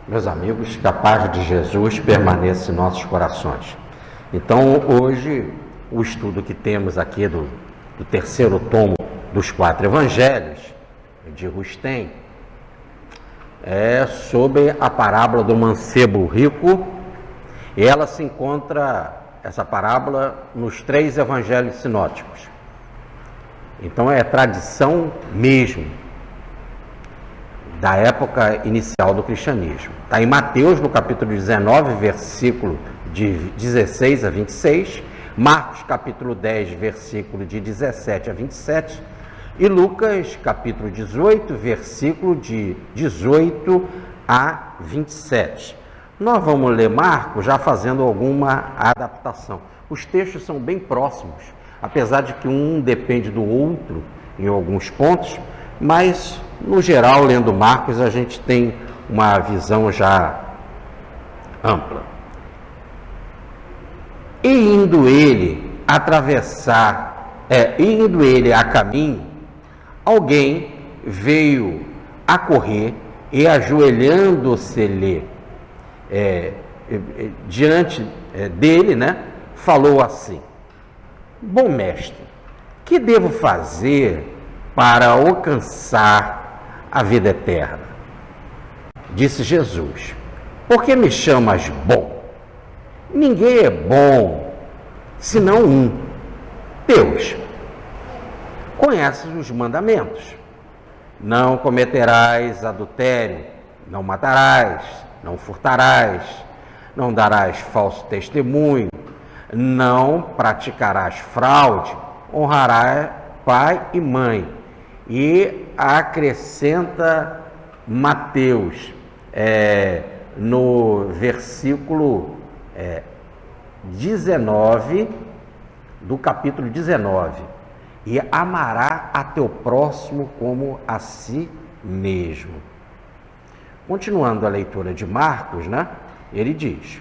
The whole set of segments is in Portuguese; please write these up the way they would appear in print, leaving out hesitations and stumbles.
Meus amigos, que a paz de Jesus permaneça em nossos corações. Então, hoje, o estudo que temos aqui do terceiro tomo dos 4 evangelhos, de Rustem, é sobre a parábola do mancebo rico, e ela se encontra, essa parábola, nos 3 evangelhos sinóticos. Então, é tradição mesmo da época inicial do cristianismo. Está em Mateus, no capítulo 19, versículo de 16 a 26, Marcos, capítulo 10, versículo de 17 a 27, e Lucas, capítulo 18, versículo de 18 a 27. Nós vamos ler Marcos já fazendo alguma adaptação. Os textos são bem próximos, apesar de que um depende do outro em alguns pontos, mas, no geral, lendo Marcos, a gente tem uma visão já ampla. E indo ele a caminho, alguém veio a correr e, ajoelhando-se-lhe diante dele, falou assim: Bom mestre, que devo fazer para alcançar a vida eterna? Disse Jesus: Por que me chamas bom? Ninguém é bom, senão um, Deus. Conheces os mandamentos: não cometerás adultério, não matarás, não furtarás, não darás falso testemunho, não praticarás fraude, honrarás pai e mãe. E acrescenta Mateus, no versículo 19, do capítulo 19, e amará a teu próximo como a si mesmo. Continuando a leitura de Marcos, ele diz: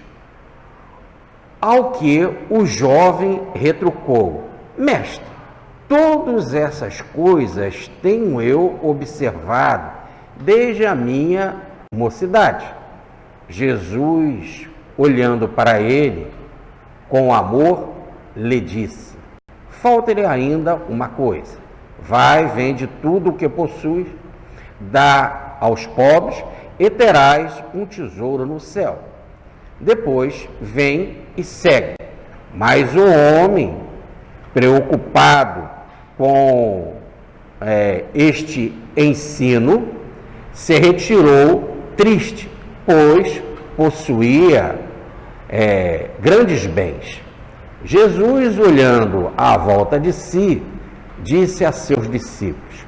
Ao que o jovem retrucou: Mestre, todas essas coisas tenho eu observado desde a minha mocidade. Jesus, olhando para ele com amor, lhe disse: Falta-lhe ainda uma coisa. Vai, vende tudo o que possuis, dá aos pobres e terás um tesouro no céu. Depois vem e segue. Mas o homem, preocupado com este ensino, se retirou triste, pois possuía grandes bens. Jesus, olhando à volta de si, disse a seus discípulos: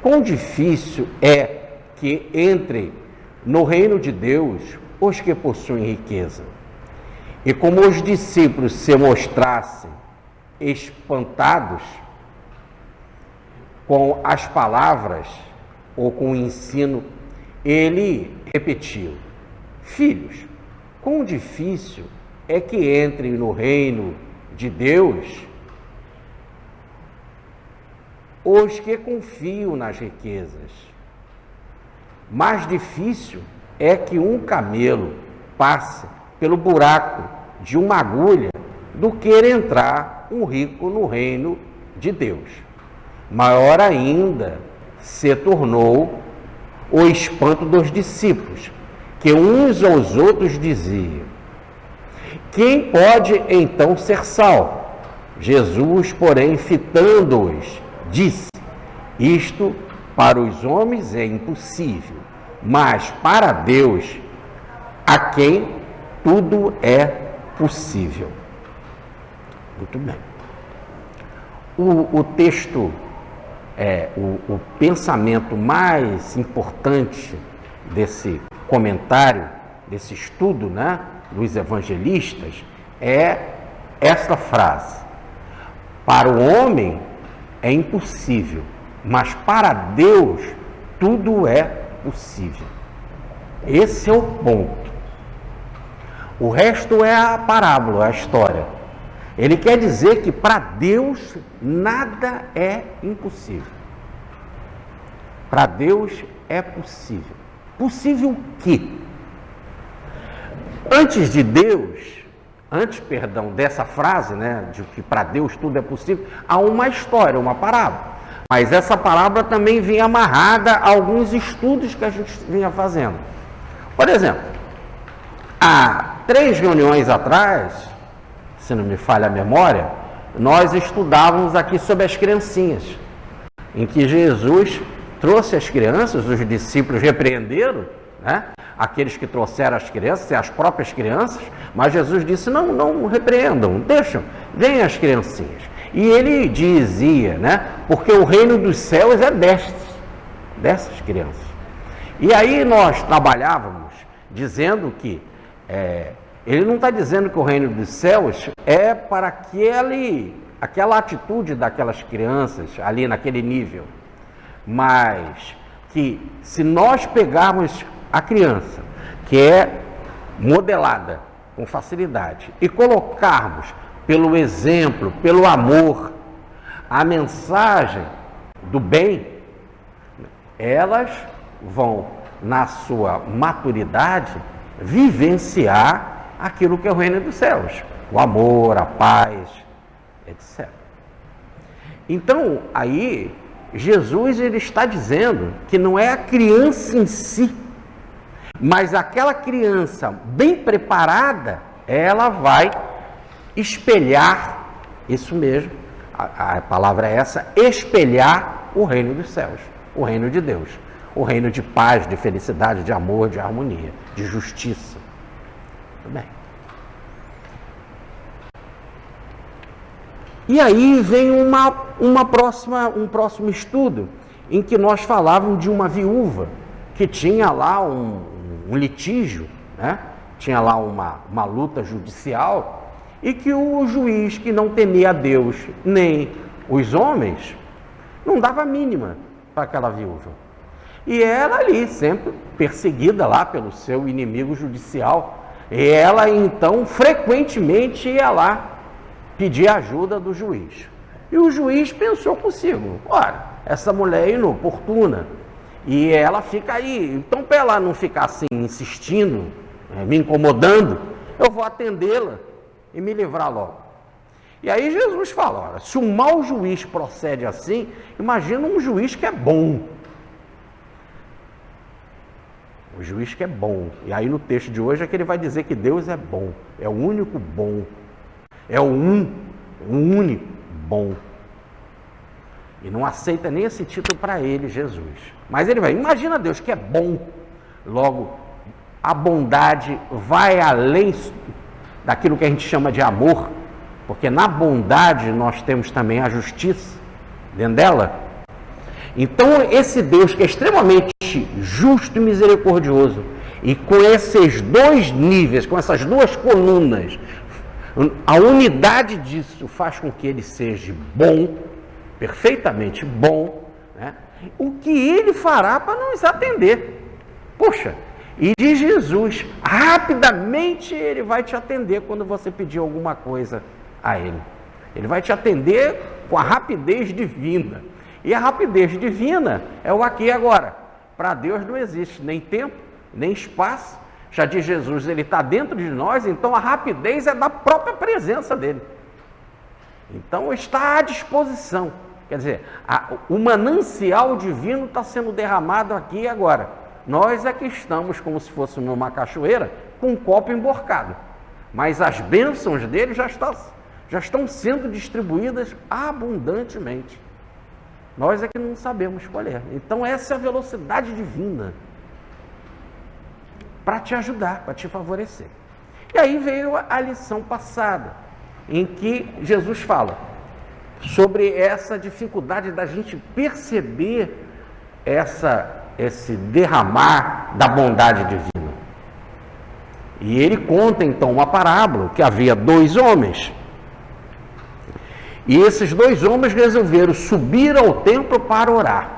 Quão difícil é que entre no reino de Deus os que possuem riqueza. E como os discípulos se mostrassem espantados com as palavras ou com o ensino, ele repetiu: Filhos, quão difícil é que entrem no reino de Deus os que confiam nas riquezas. Mais difícil é que um camelo passe pelo buraco de uma agulha do que entrar um rico no reino de Deus. Maior ainda se tornou o espanto dos discípulos, que uns aos outros diziam: Quem pode então ser salvo? Jesus, porém, fitando-os, disse: Isto para os homens é impossível, mas para Deus, a quem tudo é possível. Muito bem. O texto, o pensamento mais importante desse comentário, desse estudo, dos evangelistas, é esta frase: Para o homem é impossível, mas para Deus tudo é possível. Esse é o ponto. O resto é a parábola, a história. Ele quer dizer que para Deus nada é impossível. Para Deus é possível. Possível o quê? Dessa frase, né, de que para Deus tudo é possível, há uma história, uma parábola. Mas essa parábola também vem amarrada a alguns estudos que a gente vinha fazendo. Por exemplo, há 3 reuniões atrás, se não me falha a memória, nós estudávamos aqui sobre as criancinhas, em que Jesus trouxe as crianças, os discípulos repreenderam, né? Aqueles que trouxeram as crianças, as próprias crianças, mas Jesus disse, não repreendam, deixam, venham as criancinhas. E ele dizia, né? Porque o reino dos céus é dessas crianças. E aí nós trabalhávamos dizendo que, ele não está dizendo que o reino dos céus é para aquela atitude daquelas crianças ali naquele nível, mas que se nós pegarmos a criança, que é modelada com facilidade, e colocarmos pelo exemplo, pelo amor, a mensagem do bem, elas vão, na sua maturidade, vivenciar aquilo que é o reino dos céus, o amor, a paz, etc. Então, aí, Jesus ele está dizendo que não é a criança em si, mas aquela criança bem preparada, ela vai espelhar, isso mesmo, a palavra é essa, espelhar o reino dos céus, o reino de Deus, o reino de paz, de felicidade, de amor, de harmonia, de justiça. Muito bem. E aí vem um próximo estudo, em que nós falávamos de uma viúva que tinha lá um litígio, né? Tinha lá uma luta judicial, e que o juiz, que não temia a Deus nem os homens, não dava mínima para aquela viúva. E ela ali, sempre perseguida lá pelo seu inimigo judicial, e ela então frequentemente ia lá pedir ajuda do juiz. E o juiz pensou consigo, olha, essa mulher é inoportuna, e ela fica aí, então para ela não ficar assim insistindo, me incomodando, eu vou atendê-la e me livrar logo. E aí Jesus fala, olha, se um mau juiz procede assim, imagina um juiz que é bom. O juiz que é bom. E aí no texto de hoje é que ele vai dizer que Deus é bom, é o único bom, é o único bom. E não aceita nem esse título para ele, Jesus. Mas ele vai, imagina Deus que é bom. Logo, a bondade vai além daquilo que a gente chama de amor, porque na bondade nós temos também a justiça dentro dela. Então esse Deus que é extremamente justo e misericordioso, e com esses 2 níveis, com essas 2 colunas, a unidade disso faz com que ele seja bom, perfeitamente bom, né? O que ele fará para nos atender? Poxa, e de Jesus, rapidamente ele vai te atender quando você pedir alguma coisa a ele. Ele vai te atender com a rapidez divina. E a rapidez divina é o aqui e agora. Para Deus não existe nem tempo, nem espaço. Já diz Jesus, ele está dentro de nós, então a rapidez é da própria presença dele. Então está à disposição. Quer dizer, o manancial divino está sendo derramado aqui e agora. Nós é que estamos como se fôssemos numa cachoeira com um copo emborcado. Mas as bênçãos dele já estão sendo distribuídas abundantemente. Nós é que não sabemos escolher. Então essa é a velocidade divina para te ajudar, para te favorecer. E aí veio a lição passada, em que Jesus fala sobre essa dificuldade da gente perceber esse derramar da bondade divina. E ele conta então uma parábola que havia 2 homens. E esses 2 homens resolveram subir ao templo para orar.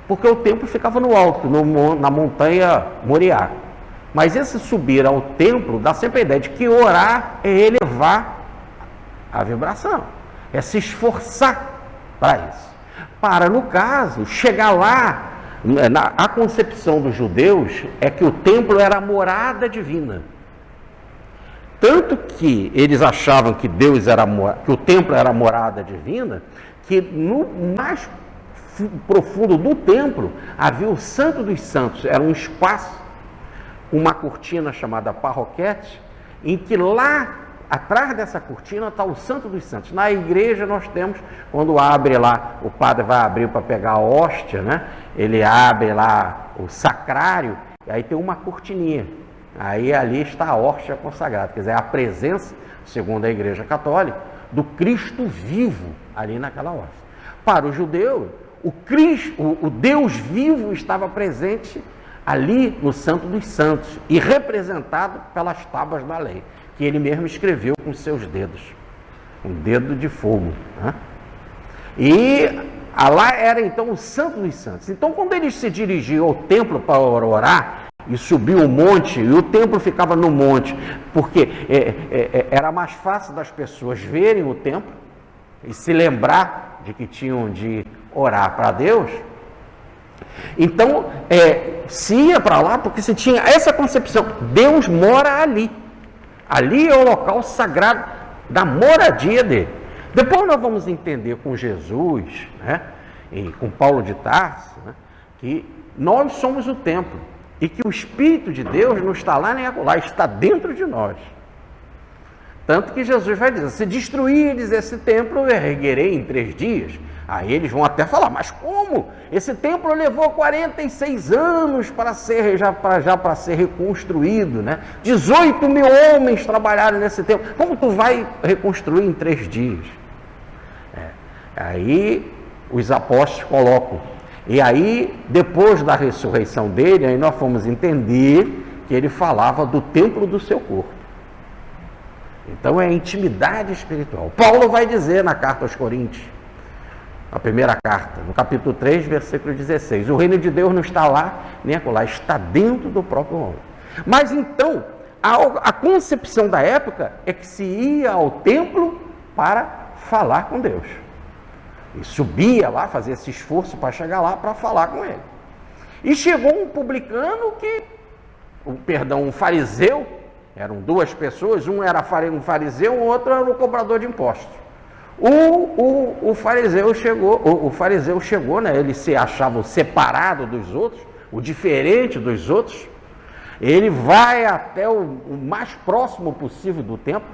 Porque o templo ficava no alto, na montanha Moriá. Mas esse subir ao templo dá sempre a ideia de que orar é elevar a vibração, é se esforçar para isso. Para, no caso, chegar lá A concepção dos judeus é que o templo era a morada divina. Tanto que eles achavam que que o templo era a morada divina, que no mais profundo do templo havia o Santo dos Santos. Era um espaço, uma cortina chamada parroquete, em que lá atrás dessa cortina está o Santo dos Santos. Na igreja nós temos, quando abre lá, o padre vai abrir para pegar a hóstia, né? Ele abre lá o sacrário, e aí tem uma cortininha. Aí ali está a hóstia consagrada, quer dizer, a presença, segundo a Igreja Católica, do Cristo vivo ali naquela hóstia. Para o judeu, o Deus vivo estava presente ali no Santo dos Santos e representado pelas tábuas da lei, que ele mesmo escreveu com seus dedos, um dedo de fogo, né? E lá era então o Santo dos Santos. Então, quando ele se dirigiu ao templo para orar e subiu o monte, e o templo ficava no monte, porque era mais fácil das pessoas verem o templo e se lembrar de que tinham de orar para Deus. Então, se ia para lá porque se tinha essa concepção, Deus mora ali. Ali é o local sagrado da moradia dele. Depois nós vamos entender com Jesus, né, e com Paulo de Tarso, né, que nós somos o templo e que o Espírito de Deus não está lá nem acolá, está dentro de nós. Tanto que Jesus vai dizer, se destruíres esse templo, eu erguerei em 3 dias. Aí eles vão até falar, mas como? Esse templo levou 46 anos para ser reconstruído, né? 18 mil homens trabalharam nesse templo. Como tu vai reconstruir em 3 dias? Aí os apóstolos colocam. E aí, depois da ressurreição dele, aí nós fomos entender que ele falava do templo do seu corpo. Então é intimidade espiritual. Paulo vai dizer na carta aos Coríntios, a primeira carta, no capítulo 3, versículo 16, o reino de Deus não está lá nem acolá, está dentro do próprio homem. Mas então, a concepção da época é que se ia ao templo para falar com Deus. E subia lá, fazia esse esforço para chegar lá para falar com ele. E chegou um publicano um fariseu, eram 2 pessoas, um era um fariseu, o outro era o cobrador de impostos. O fariseu chegou, né? Ele se achava separado dos outros, o diferente dos outros. Ele vai até o mais próximo possível do templo,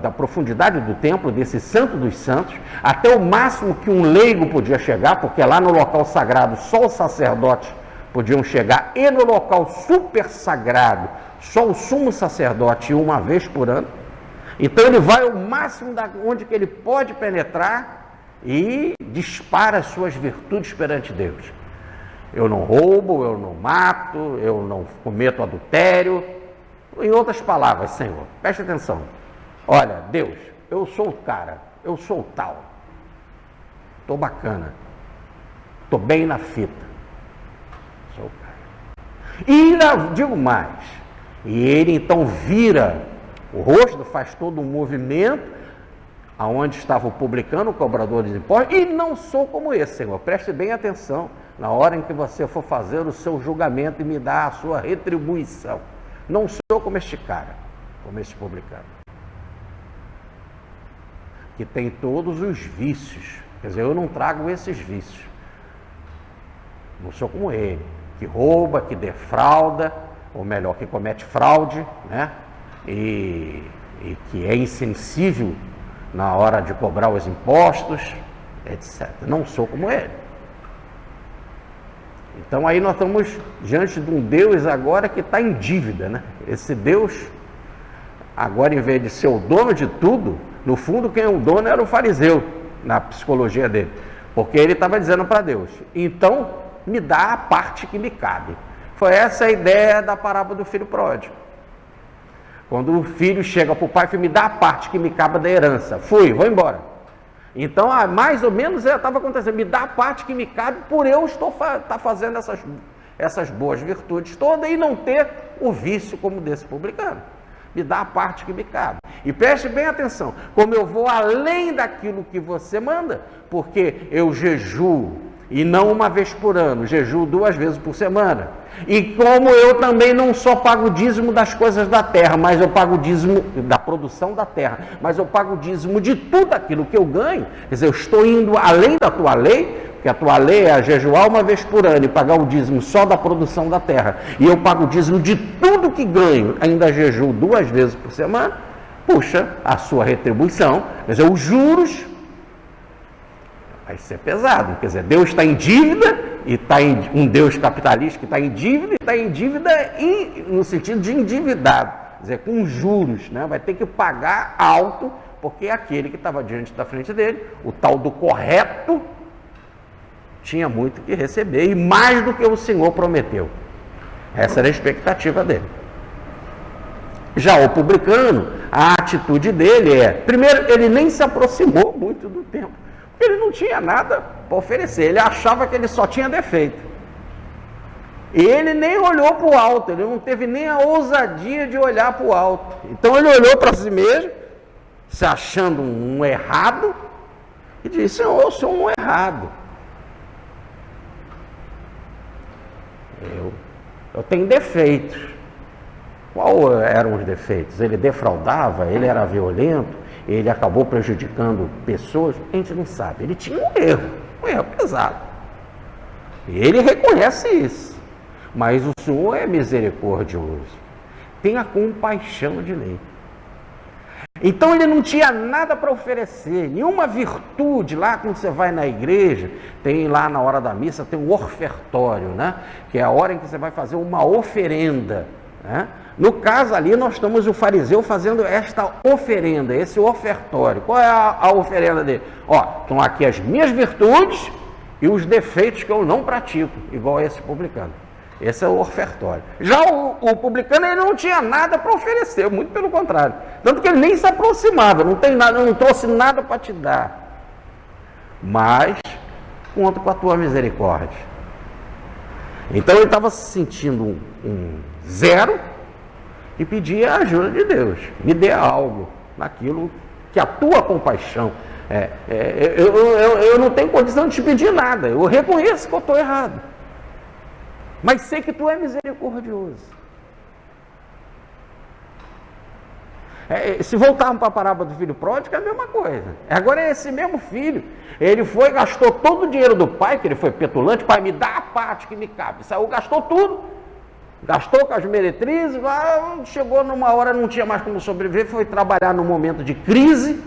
da profundidade do templo, desse Santo dos Santos, até o máximo que um leigo podia chegar, porque lá no local sagrado só os sacerdotes podiam chegar, e no local super sagrado só o sumo sacerdote ia uma vez por ano. Então ele vai ao máximo onde que ele pode penetrar e dispara as suas virtudes perante Deus. Eu não roubo, eu não mato, eu não cometo adultério. Em outras palavras, Senhor, preste atenção. Olha, Deus, eu sou o cara, eu sou o tal. Estou bacana, estou bem na fita. Sou o cara. E ainda digo mais, e ele então vira o rosto, faz todo um movimento, aonde estava o publicano, o cobrador de impostos, e não sou como esse, Senhor, preste bem atenção, na hora em que você for fazer o seu julgamento e me dar a sua retribuição. Não sou como este cara, como este publicano, que tem todos os vícios, quer dizer, eu não trago esses vícios, não sou como ele, que rouba, que defrauda, ou melhor, que comete fraude, né? E que é insensível na hora de cobrar os impostos, etc. Não sou como ele. Então aí nós estamos diante de um Deus agora que está em dívida, né? Esse Deus, agora em vez de ser o dono de tudo, no fundo quem é o dono era o fariseu, na psicologia dele. Porque ele estava dizendo para Deus, então me dá a parte que me cabe. Foi essa a ideia da parábola do filho pródigo. Quando o filho chega para o pai e fala, me dá a parte que me cabe da herança. Vou embora. Então, mais ou menos estava acontecendo, me dá a parte que me cabe por eu estar fazendo essas boas virtudes todas e não ter o vício como desse publicano. Me dá a parte que me cabe. E preste bem atenção, como eu vou além daquilo que você manda, porque eu jejuo, e não uma vez por ano, jejuo 2 vezes por semana. E como eu também não só pago dízimo das coisas da terra, mas eu pago dízimo da produção da terra, mas eu pago dízimo de tudo aquilo que eu ganho, quer dizer, eu estou indo além da tua lei, porque a tua lei é jejuar 1 vez por ano e pagar o dízimo só da produção da terra, e eu pago o dízimo de tudo que ganho, ainda jejuo 2 vezes por semana. Puxa, a sua retribuição, quer dizer, os juros, vai ser pesado. Quer dizer, Deus está em dívida, e está em um Deus capitalista que está em dívida, e está em dívida no sentido de endividado, quer dizer, com juros, né? Vai ter que pagar alto, porque aquele que estava diante da frente dele, o tal do correto, tinha muito que receber, e mais do que o Senhor prometeu. Essa era a expectativa dele. Já o publicano, a atitude dele primeiro, ele nem se aproximou muito do templo, porque ele não tinha nada para oferecer, ele achava que ele só tinha defeito. E ele nem olhou para o alto, ele não teve nem a ousadia de olhar para o alto. Então ele olhou para si mesmo, se achando um errado, e disse: Senhor, eu sou um errado. Eu tenho defeitos. Qual eram os defeitos? Ele defraudava, ele era violento, ele acabou prejudicando pessoas, a gente não sabe. Ele tinha um erro pesado. E ele reconhece isso. Mas o Senhor é misericordioso. Tenha compaixão de mim. Então ele não tinha nada para oferecer, nenhuma virtude. Lá quando você vai na igreja, tem lá na hora da missa, tem um ofertório, né? Que é a hora em que você vai fazer uma oferenda, né? No caso ali, nós estamos o fariseu fazendo esta oferenda, esse ofertório. Qual é a oferenda dele? Ó, estão aqui as minhas virtudes e os defeitos que eu não pratico, igual esse publicano. Esse é o ofertório. Já o publicano, ele não tinha nada para oferecer, muito pelo contrário. Tanto que ele nem se aproximava, não tem nada, não trouxe nada para te dar. Mas, conto com a tua misericórdia. Então ele estava se sentindo um zero, e pedir a ajuda de Deus. Me dê algo naquilo que a tua compaixão. Eu não tenho condição de te pedir nada. Eu reconheço que eu estou errado. Mas sei que tu é misericordioso. Se voltarmos para a parábola do filho pródigo, é a mesma coisa. Agora é esse mesmo filho. Ele foi, gastou todo o dinheiro do pai, que ele foi petulante: pai, me dá a parte que me cabe. Saiu, gastou tudo. Gastou com as meretrizes, chegou numa hora, não tinha mais como sobreviver, foi trabalhar num momento de crise,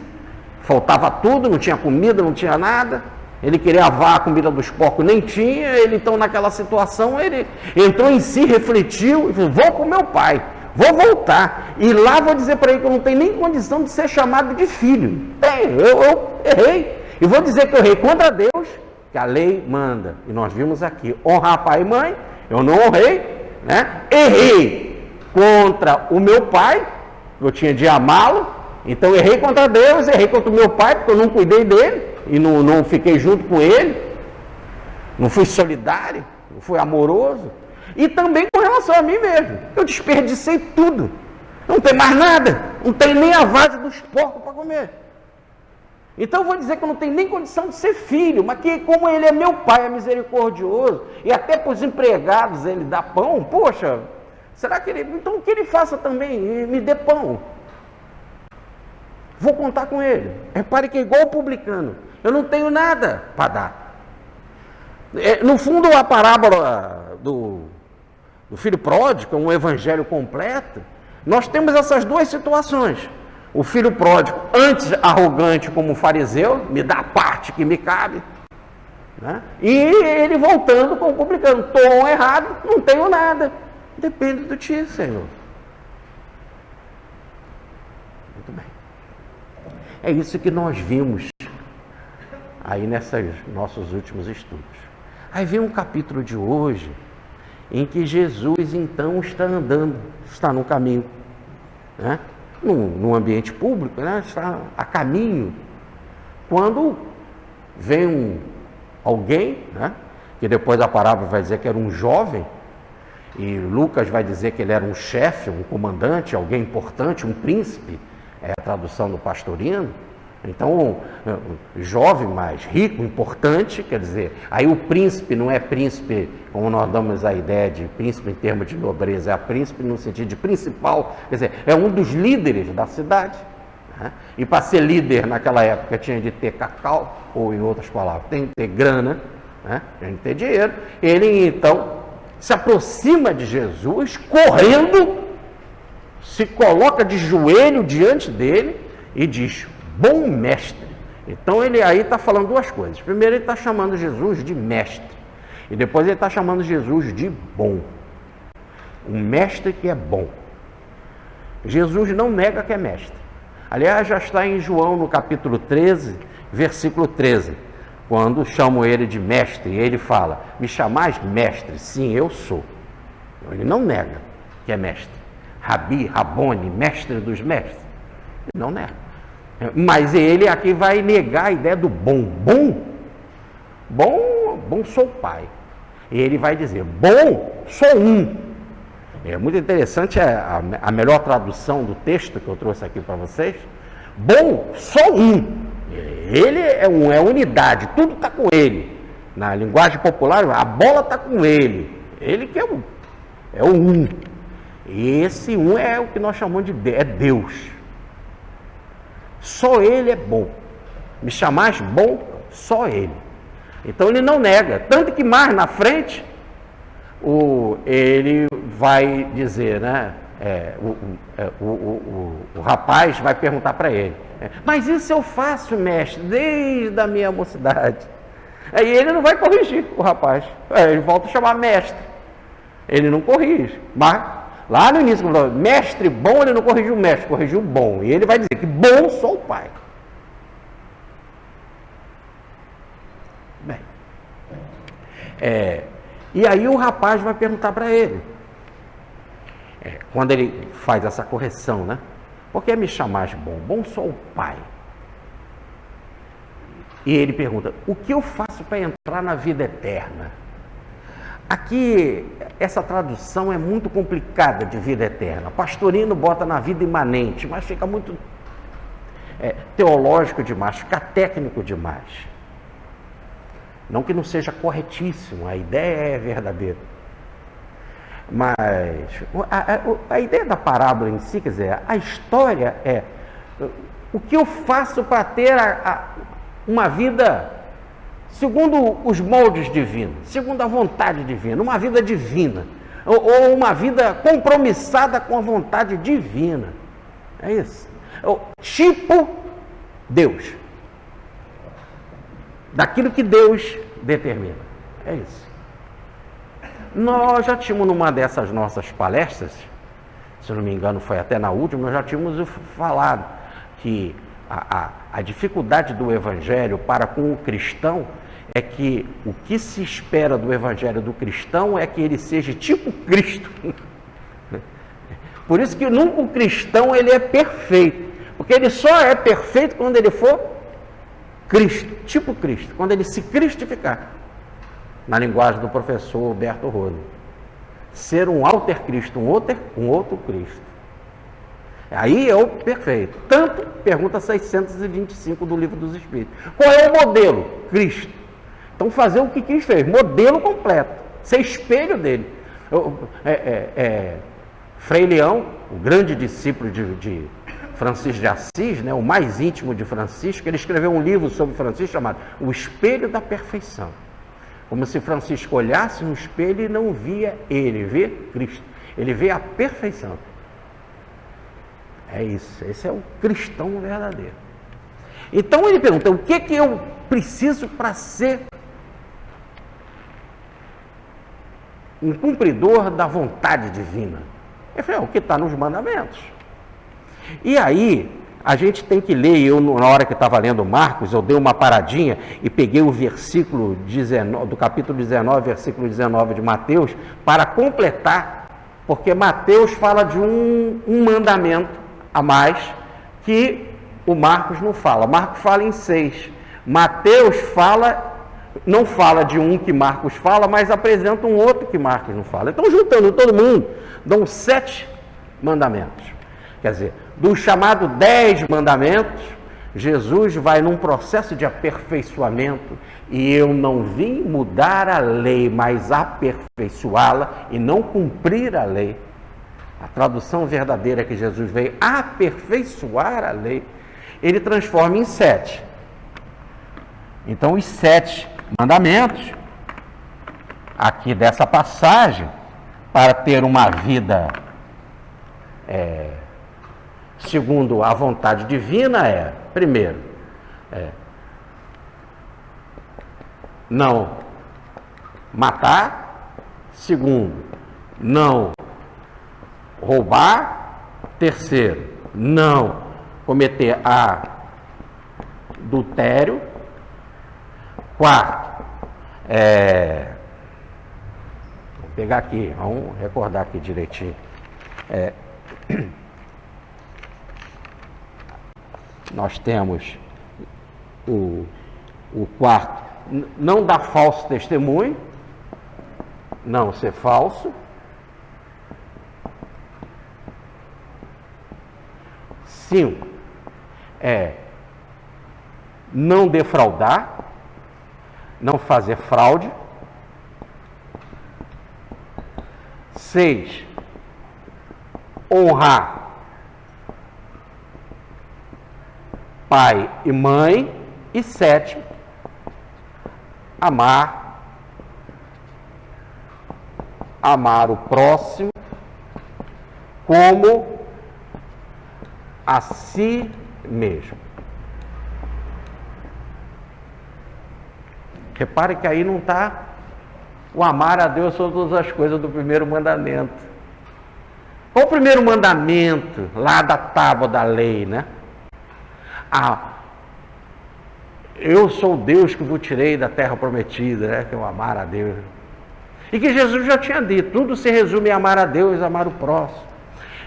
faltava tudo, não tinha comida, não tinha nada, ele queria avar a comida dos porcos, nem tinha. Ele então naquela situação, ele entrou em si, refletiu, e falou: vou com meu pai, vou voltar, e lá vou dizer para ele que eu não tenho nem condição de ser chamado de filho. Eu errei, e vou dizer que eu errei contra Deus, que a lei manda, e nós vimos aqui, honrar pai e mãe, eu não honrei, né? Errei contra o meu pai, eu tinha de amá-lo, então errei contra Deus, errei contra o meu pai, porque eu não cuidei dele, e não fiquei junto com ele, não fui solidário, não fui amoroso, e também com relação a mim mesmo, eu desperdicei tudo, não tem mais nada, não tem nem a vase dos porcos para comer. Então eu vou dizer que eu não tenho nem condição de ser filho, mas que como ele é meu pai, é misericordioso, e até para os empregados ele dá pão, poxa, será que ele, então que ele faça também, e me dê pão. Vou contar com ele. Repare que é igual o publicano, eu não tenho nada para dar. No fundo, a parábola do filho pródigo, um evangelho completo, nós temos essas duas situações. O filho pródigo, antes arrogante como fariseu, me dá a parte que me cabe, né? E ele voltando como publicano: estou errado, não tenho nada, depende de ti, Senhor. Muito bem. É isso que nós vimos aí nesses nossos últimos estudos. Aí vem um capítulo de hoje, em que Jesus então está andando, está no caminho, né? No ambiente público, né? Está a caminho, quando vem alguém, né? Que depois a parábola vai dizer que era um jovem, e Lucas vai dizer que ele era um chefe, um comandante, alguém importante, um príncipe, é a tradução do Pastorino, Então, jovem, mais rico, importante, quer dizer, aí o príncipe não é príncipe, como nós damos a ideia de príncipe em termos de nobreza, é príncipe no sentido de principal, quer dizer, é um dos líderes da cidade. Né? E para ser líder naquela época tinha de ter cacau, ou em outras palavras, tem de ter grana, né? Tem de ter dinheiro. Ele então se aproxima de Jesus, correndo, se coloca de joelho diante dele e diz: bom mestre. Então ele aí está falando duas coisas. Primeiro, ele está chamando Jesus de mestre, e depois ele está chamando Jesus de bom. Um mestre que é bom. Jesus não nega que é mestre. Aliás, já está em João no capítulo 13, versículo 13, quando chamam ele de mestre, ele fala: me chamais mestre? Sim, eu sou. Ele não nega que é mestre. Rabi, Rabone, mestre dos mestres. Ele não nega. Mas ele aqui vai negar a ideia do bom. Bom sou o Pai. E ele vai dizer: bom sou um. É muito interessante a melhor tradução do texto que eu trouxe aqui para vocês. Bom sou um. Ele é unidade, tudo está com ele. Na linguagem popular, a bola está com ele. Ele que é o um. E esse um é o que nós chamamos de Deus. Só ele é bom. Me chamais bom, só ele. Então ele não nega. Tanto que mais na frente, ele vai dizer, né? O rapaz vai perguntar para ele: mas isso eu faço, mestre, desde a minha mocidade. Aí ele não vai corrigir o rapaz. Ele volta a chamar mestre. Ele não corrige. Mas lá no início, mestre bom, ele não corrigiu o mestre, corrigiu o bom. E ele vai dizer que bom sou o Pai. Bem, e aí o rapaz vai perguntar para ele, quando ele faz essa correção, né? Por que me chamais bom? Bom sou o Pai. E ele pergunta: o que eu faço para entrar na vida eterna? Aqui, essa tradução é muito complicada de vida eterna. Pastorino bota na vida imanente, mas fica muito teológico demais, fica técnico demais. Não que não seja corretíssimo, a ideia é verdadeira. Mas a ideia da parábola em si, quer dizer, a história é: o que eu faço para ter uma vida segundo os moldes divinos, segundo a vontade divina, uma vida divina, ou uma vida compromissada com a vontade divina. É isso. Tipo Deus. Daquilo que Deus determina. É isso. Nós já tínhamos numa dessas nossas palestras, se não me engano foi até na última, nós já tínhamos falado que a dificuldade do Evangelho para com o cristão é que o que se espera do Evangelho do cristão é que ele seja tipo Cristo. Por isso que nunca o cristão ele é perfeito, porque ele só é perfeito quando ele for Cristo, tipo Cristo, quando ele se cristificar. Na linguagem do professor Alberto Rode, ser um alter Cristo, um outro Cristo. Aí é o perfeito. Tanto, pergunta 625 do Livro dos Espíritos. Qual é o modelo? Cristo. Então fazer o que Cristo fez, modelo completo, ser espelho dele. Frei Leão, o grande discípulo de Francisco de Assis, né, o mais íntimo de Francisco, ele escreveu um livro sobre Francisco chamado O Espelho da Perfeição. Como se Francisco olhasse no espelho e não via ele, vê Cristo. Ele vê a perfeição. É isso, esse é o cristão verdadeiro. Então ele pergunta: o que eu preciso para ser um cumpridor da vontade divina? Ele falou: o que está nos mandamentos. E aí, a gente tem que ler, eu na hora que estava lendo Marcos, eu dei uma paradinha e peguei o versículo 19, do capítulo 19, versículo 19 de Mateus, para completar, porque Mateus fala de um mandamento a mais que o Marcos não fala. Marcos fala em 6. Mateus não fala de um que Marcos fala, mas apresenta um outro que Marcos não fala. Então, juntando todo mundo, dão 7 mandamentos. Quer dizer, dos chamados 10 mandamentos, Jesus vai num processo de aperfeiçoamento e eu não vim mudar a lei, mas aperfeiçoá-la e não cumprir a lei. A tradução verdadeira é que Jesus veio aperfeiçoar a lei. Ele transforma em 7. Então, os 7 mandamentos, aqui dessa passagem, para ter uma vida segundo a vontade divina primeiro, não matar. Segundo, não roubar. Terceiro, não cometer adultério. Quarto, vou pegar aqui, vamos recordar aqui direitinho. Nós temos o quarto, não dar falso testemunho, não ser falso. 5, não defraudar, não fazer fraude. 6, honrar pai e mãe. E 7, amar o próximo como a si mesmo. Repare que aí não está o amar a Deus sobre todas as coisas do primeiro mandamento. Qual o primeiro mandamento lá da tábua da lei, né? Eu sou o Deus que vos tirei da terra prometida, né? Que é o amar a Deus. E que Jesus já tinha dito, tudo se resume em amar a Deus e amar o próximo.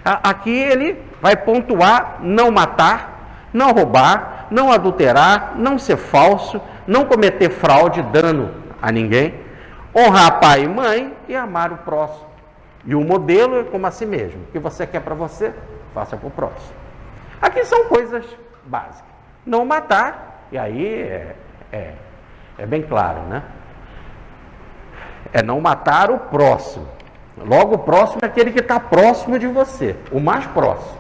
Aqui ele vai pontuar: não matar, não roubar, não adulterar, não ser falso, não cometer fraude, dano a ninguém, honrar pai e mãe e amar o próximo. E o modelo é como a si mesmo. O que você quer para você, faça para o próximo. Aqui são coisas básicas. Não matar, e aí é bem claro, né? É não matar o próximo. Logo, o próximo é aquele que está próximo de você, o mais próximo.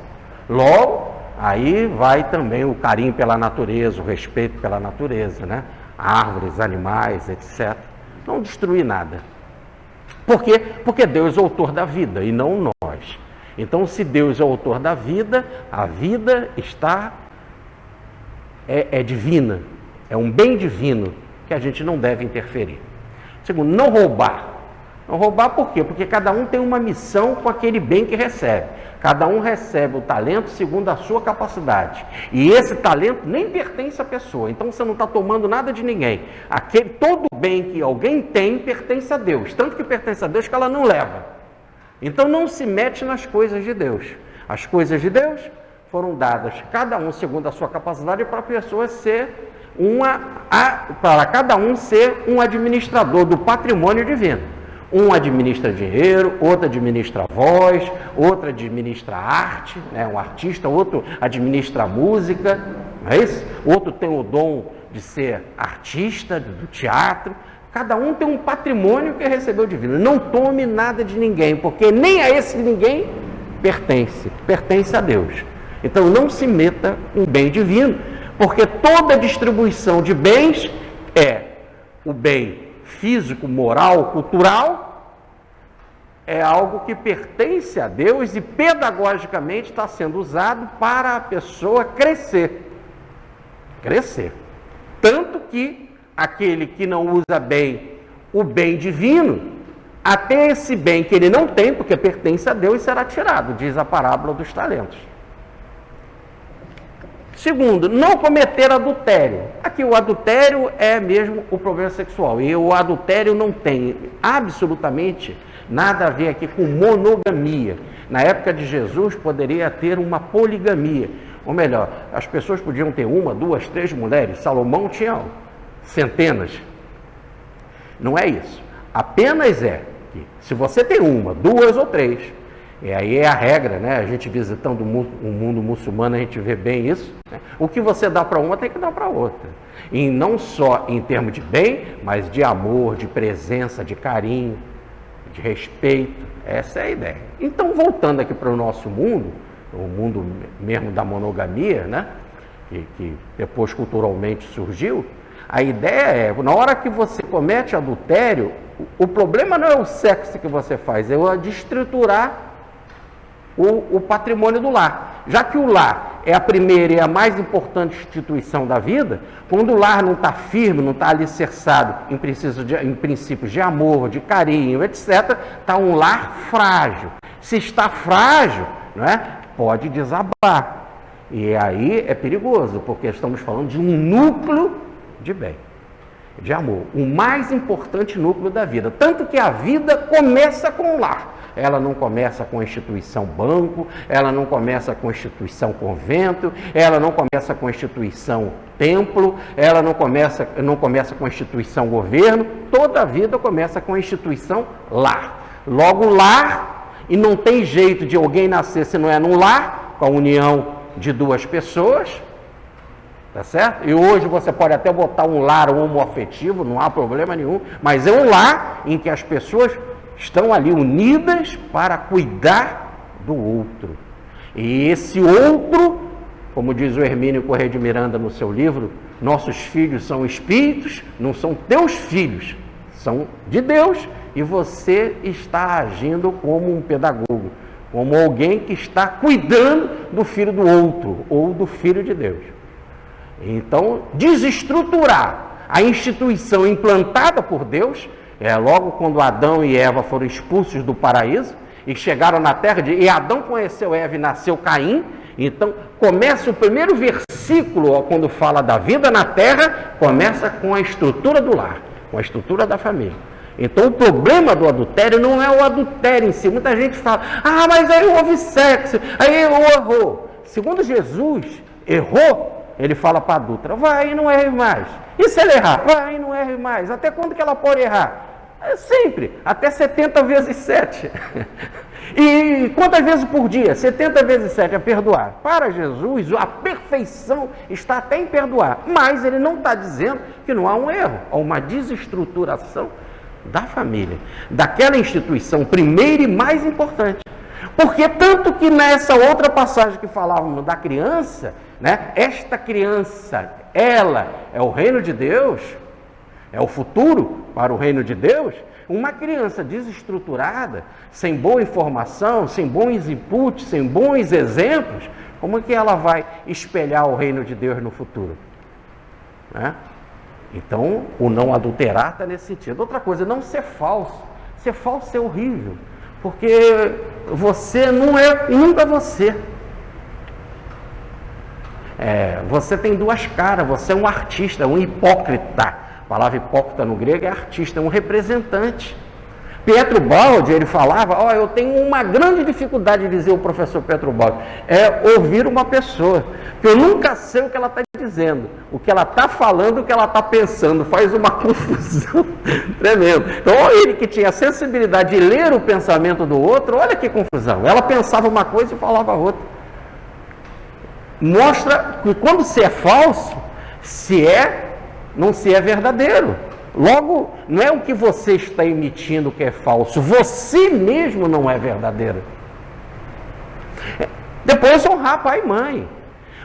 Logo, aí vai também o carinho pela natureza, o respeito pela natureza, né? Árvores, animais, etc. Não destruir nada. Por quê? Porque Deus é o autor da vida e não nós. Então, se Deus é o autor da vida, a vida está divina, é um bem divino que a gente não deve interferir. Segundo, não roubar. Não roubar por quê? Porque cada um tem uma missão com aquele bem que recebe. Cada um recebe o talento segundo a sua capacidade. E esse talento nem pertence à pessoa. Então você não está tomando nada de ninguém. Todo bem que alguém tem pertence a Deus. Tanto que pertence a Deus que ela não leva. Então não se mete nas coisas de Deus. As coisas de Deus foram dadas, cada um segundo a sua capacidade, para a pessoa ser para cada um ser um administrador do patrimônio divino. Um administra dinheiro, outro administra voz, outro administra arte, né, um artista, outro administra música, não é isso? Outro tem o dom de ser artista do teatro. Cada um tem um patrimônio que recebeu divino. Não tome nada de ninguém, porque nem a esse ninguém pertence a Deus. Então não se meta em bem divino, porque toda distribuição de bens o bem físico, moral, cultural, é algo que pertence a Deus e pedagogicamente está sendo usado para a pessoa crescer. Tanto que aquele que não usa bem o bem divino, até esse bem que ele não tem, porque pertence a Deus, será tirado, diz a parábola dos talentos. Segundo, não cometer adultério. Aqui o adultério é mesmo o problema sexual. E o adultério não tem absolutamente nada a ver aqui com monogamia. Na época de Jesus poderia ter uma poligamia. Ou melhor, as pessoas podiam ter 1, 2, 3 mulheres. Salomão tinha centenas. Não é isso. Apenas que se você tem 1, 2 ou 3, e aí é a regra, né? A gente visitando o mundo muçulmano, a gente vê bem isso. O que você dá para uma tem que dar para outra. E não só em termos de bem, mas de amor, de presença, de carinho, de respeito. Essa é a ideia. Então, voltando aqui para o nosso mundo, o mundo mesmo da monogamia, né? Que depois culturalmente surgiu, a ideia é, na hora que você comete adultério, o problema não é o sexo que você faz, é o de estruturar o patrimônio do lar. Já que o lar é a primeira e a mais importante instituição da vida, quando o lar não está firme, não está alicerçado em princípios de amor, de carinho, etc., está um lar frágil. Se está frágil, não é? Pode desabar. E aí é perigoso, porque estamos falando de um núcleo de bem, de amor. O mais importante núcleo da vida. Tanto que a vida começa com o lar. Ela não começa com a instituição banco, ela não começa com a instituição convento, ela não começa com a instituição templo, ela não começa com a instituição governo. Toda a vida começa com a instituição lar. Logo, lar, e não tem jeito de alguém nascer se não é num lar, com a união de duas pessoas, tá certo? E hoje você pode até botar um lar homoafetivo, não há problema nenhum, mas é um lar em que as pessoas estão ali unidas para cuidar do outro. E esse outro, como diz o Hermínio Corrêa de Miranda no seu livro, nossos filhos são espíritos, não são teus filhos, são de Deus, e você está agindo como um pedagogo, como alguém que está cuidando do filho do outro, ou do filho de Deus. Então, desestruturar a instituição implantada por Deus, logo quando Adão e Eva foram expulsos do paraíso e chegaram na terra, e Adão conheceu Eva e nasceu Caim. Então, começa o primeiro versículo, quando fala da vida na terra, começa com a estrutura do lar, com a estrutura da família. Então, o problema do adultério não é o adultério em si. Muita gente fala, mas aí houve sexo, aí errou. Segundo Jesus, errou, ele fala para a adulta, vai e não erre mais. E se ele errar? Vai e não erre mais. Até quando que ela pode errar? Sempre, até 70 vezes 7. E quantas vezes por dia? 70 vezes 7 é perdoar. Para Jesus, a perfeição está até em perdoar. Mas ele não está dizendo que não há um erro, há uma desestruturação da família, daquela instituição primeira e mais importante. Porque tanto que nessa outra passagem que falávamos da criança, né, esta criança, ela é o reino de Deus, é o futuro para o reino de Deus. Uma criança desestruturada, sem boa informação, sem bons inputs, sem bons exemplos, como é que ela vai espelhar o reino de Deus no futuro? Né? Então, o não adulterar está nesse sentido. Outra coisa, não ser falso. Ser falso é horrível, porque você não é nunca você. Você tem duas caras, você é um artista, um hipócrita. A palavra hipócrita no grego é artista, é um representante. Pietro Baldi, ele falava, eu tenho uma grande dificuldade de dizer o professor Pietro Baldi, é ouvir uma pessoa, que eu nunca sei o que ela está dizendo, o que ela está falando, o que ela está pensando, faz uma confusão tremenda. Então, ele que tinha a sensibilidade de ler o pensamento do outro, olha que confusão, ela pensava uma coisa e falava outra. Mostra que quando se é falso, não se é verdadeiro. Logo, não é o que você está emitindo que é falso, você mesmo não é verdadeiro. Depois, honrar pai e mãe.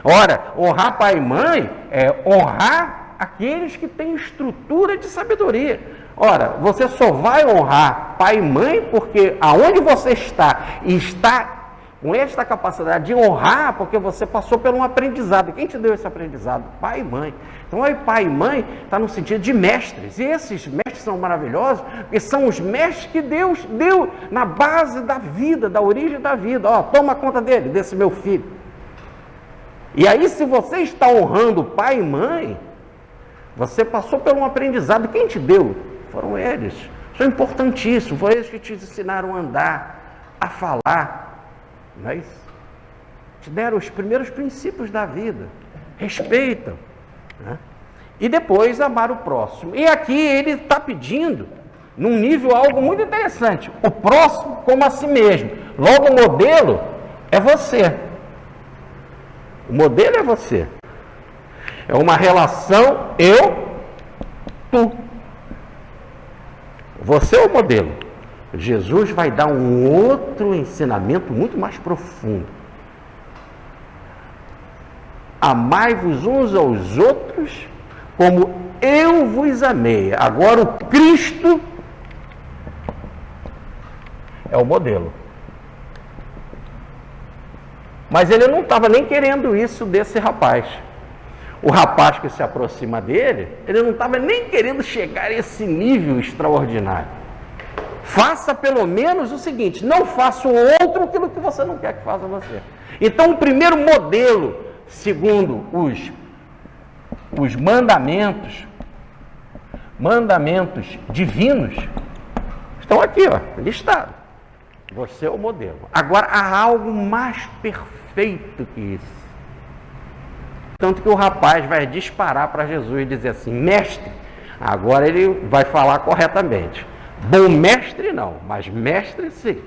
Ora, honrar pai e mãe é honrar aqueles que têm estrutura de sabedoria. Ora, você só vai honrar pai e mãe porque aonde você está com esta capacidade de honrar, porque você passou por um aprendizado. Quem te deu esse aprendizado? Pai e mãe. Então, aí pai e mãe está no sentido de mestres. E esses mestres são maravilhosos, porque são os mestres que Deus deu na base da vida, da origem da vida. Toma conta dele, desse meu filho. E aí, se você está honrando pai e mãe, você passou por um aprendizado. Quem te deu? Foram eles. São importantíssimos. Foram eles que te ensinaram a andar, a falar. Mas te deram os primeiros princípios da vida. Respeitam. Né? E depois amar o próximo. E aqui ele está pedindo, num nível algo muito interessante, o próximo como a si mesmo. Logo, o modelo é você. O modelo é você. É uma relação eu, tu. Você é o modelo. Jesus vai dar um outro ensinamento muito mais profundo. Amai-vos uns aos outros como eu vos amei. Agora o Cristo é o modelo. Mas ele não estava nem querendo isso desse rapaz. O rapaz que se aproxima dele, ele não estava nem querendo chegar a esse nível extraordinário. Faça pelo menos o seguinte: não faça o outro aquilo que você não quer que faça você. Então o primeiro modelo, segundo os mandamentos divinos, estão aqui, ó, listados. Você é o modelo. Agora há algo mais perfeito que isso. Tanto que o rapaz vai disparar para Jesus e dizer assim: mestre, agora ele vai falar corretamente. Bom mestre não, mas mestre sim.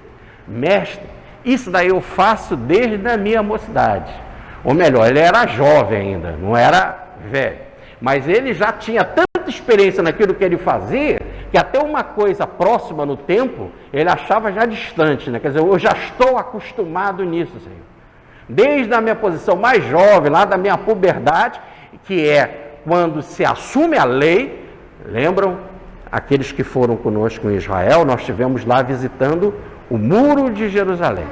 Mestre, isso daí eu faço desde a minha mocidade. Ou melhor, ele era jovem ainda, não era velho. Mas ele já tinha tanta experiência naquilo que ele fazia, que até uma coisa próxima no tempo, ele achava já distante, né? Quer dizer, eu já estou acostumado nisso, Senhor. Desde a minha posição mais jovem, lá da minha puberdade, que é quando se assume a lei. Lembram? Aqueles que foram conosco em Israel, nós estivemos lá visitando o Muro de Jerusalém.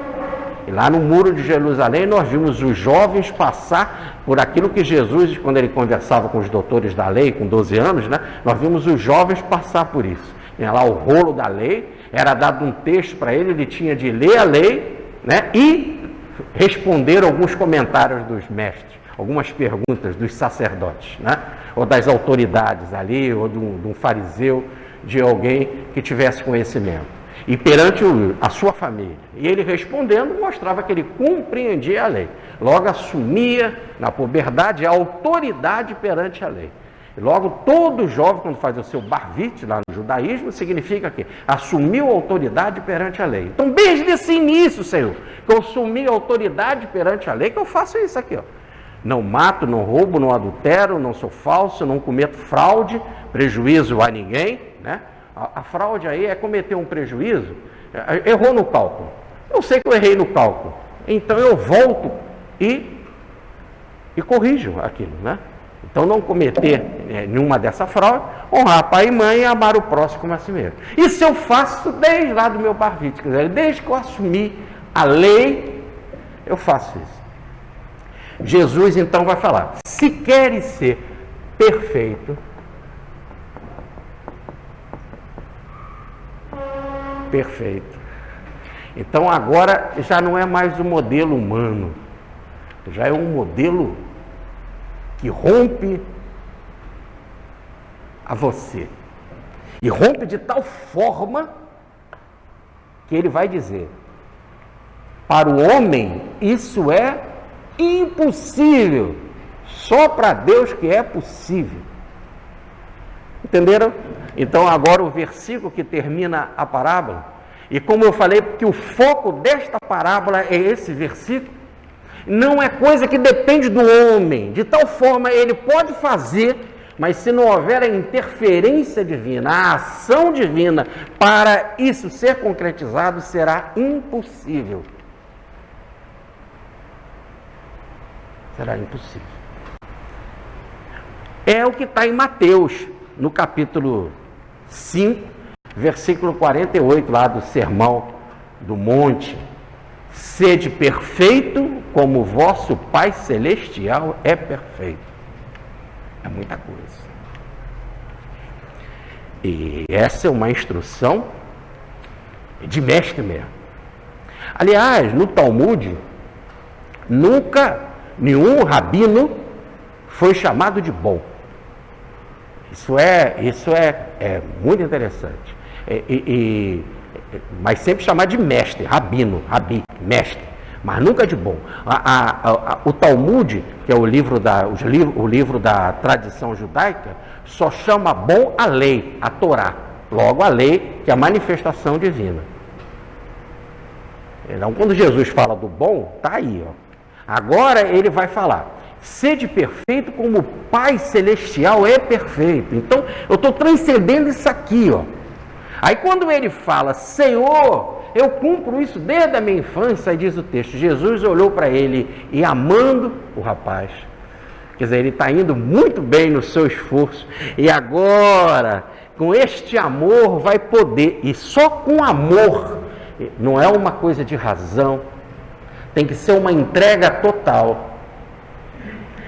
E lá no Muro de Jerusalém nós vimos os jovens passar por aquilo que Jesus, quando ele conversava com os doutores da lei, com 12 anos, né, nós vimos os jovens passar por isso. Tinha lá o rolo da lei, era dado um texto para ele, ele tinha de ler a lei, né, e responder alguns comentários dos mestres, algumas perguntas dos sacerdotes, né, ou das autoridades ali, ou de um fariseu, de alguém que tivesse conhecimento. E perante a sua família. E ele respondendo, mostrava que ele compreendia a lei. Logo assumia, na puberdade, a autoridade perante a lei. E logo todo jovem, quando faz o seu bar mitzvah, lá no judaísmo, significa que assumiu a autoridade perante a lei. Então, desde esse início, Senhor, que eu assumi a autoridade perante a lei, que eu faço isso aqui, ó. Não mato, não roubo, não adultero, não sou falso, não cometo fraude, prejuízo a ninguém, né? A fraude aí é cometer um prejuízo, errou no cálculo. Eu sei que eu errei no cálculo, então eu volto e corrijo aquilo, né? Então não cometer nenhuma dessa fraude, honrar pai e mãe e amar o próximo como a si mesmo. Isso eu faço desde lá do meu bar mitzvah, quer dizer, desde que eu assumi a lei, eu faço isso. Jesus então vai falar: se queres ser perfeito, perfeito. Então agora já não é mais o modelo humano, já é um modelo que rompe a você. E rompe de tal forma que ele vai dizer: para o homem isso é impossível, só para Deus que é possível. Entenderam? Então agora o versículo que termina a parábola, e como eu falei, que o foco desta parábola é esse versículo, não é coisa que depende do homem, de tal forma ele pode fazer, mas se não houver a interferência divina, a ação divina, para isso ser concretizado, será impossível. Será impossível. É o que está em Mateus, no capítulo 5, versículo 48, lá do Sermão do Monte: sede perfeito como o vosso Pai Celestial é perfeito. É muita coisa. E essa é uma instrução de mestre mesmo. Aliás, no Talmud, nunca nenhum rabino foi chamado de bom. Isso é muito interessante. Mas sempre chamar de mestre, rabino, rabi, mestre, mas nunca de bom. O Talmud, que é o livro da tradição judaica, só chama bom a lei, a Torá. Logo, a lei, que é a manifestação divina. Então, quando Jesus fala do bom, está aí, ó. Agora ele vai falar Sede perfeito como o Pai Celestial é perfeito. Então, eu estou transcendendo isso aqui, ó. Aí quando ele fala, Senhor, eu cumpro isso desde a minha infância, aí diz o texto, Jesus olhou para ele e amando o rapaz. Quer dizer, ele está indo muito bem no seu esforço. E agora, com este amor, vai poder, e só com amor, não é uma coisa de razão, tem que ser uma entrega total.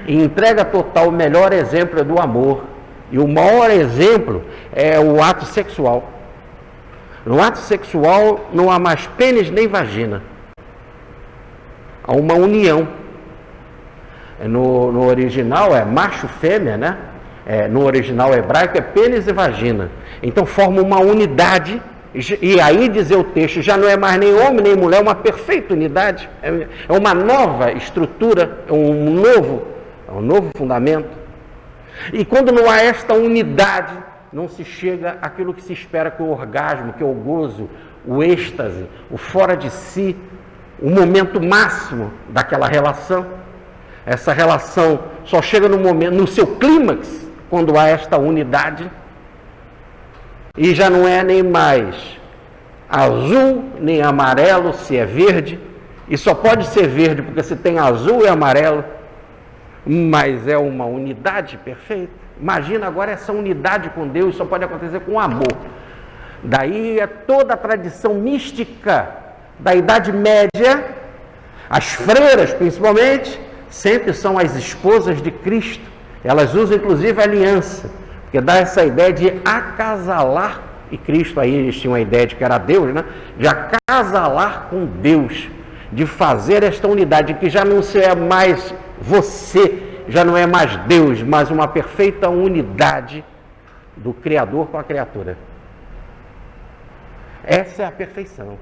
E entrega total, o melhor exemplo é do amor. E o maior exemplo é o ato sexual. No ato sexual não há mais pênis nem vagina. Há uma união. No original é macho fêmea, né? No original hebraico é pênis e vagina. Então forma uma unidade. E aí dizer o texto, já não é mais nem homem nem mulher, é uma perfeita unidade. É uma nova estrutura, é um novo fundamento. E quando não há esta unidade, não se chega àquilo que se espera, que é o orgasmo, que é o gozo, o êxtase, o fora de si, o momento máximo daquela relação. Essa relação só chega no seu clímax, quando há esta unidade. E já não é nem mais azul, nem amarelo, se é verde. E só pode ser verde porque se tem azul e amarelo. Mas é uma unidade perfeita. Imagina agora essa unidade com Deus, só pode acontecer com amor. Daí é toda a tradição mística da Idade Média, as freiras principalmente, sempre são as esposas de Cristo. Elas usam inclusive a aliança, porque dá essa ideia de acasalar, e Cristo aí eles tinham a ideia de que era Deus, né? De acasalar com Deus, de fazer esta unidade, que já não é mais você, já não é mais Deus, mas uma perfeita unidade do Criador com a criatura. Essa é a perfeição.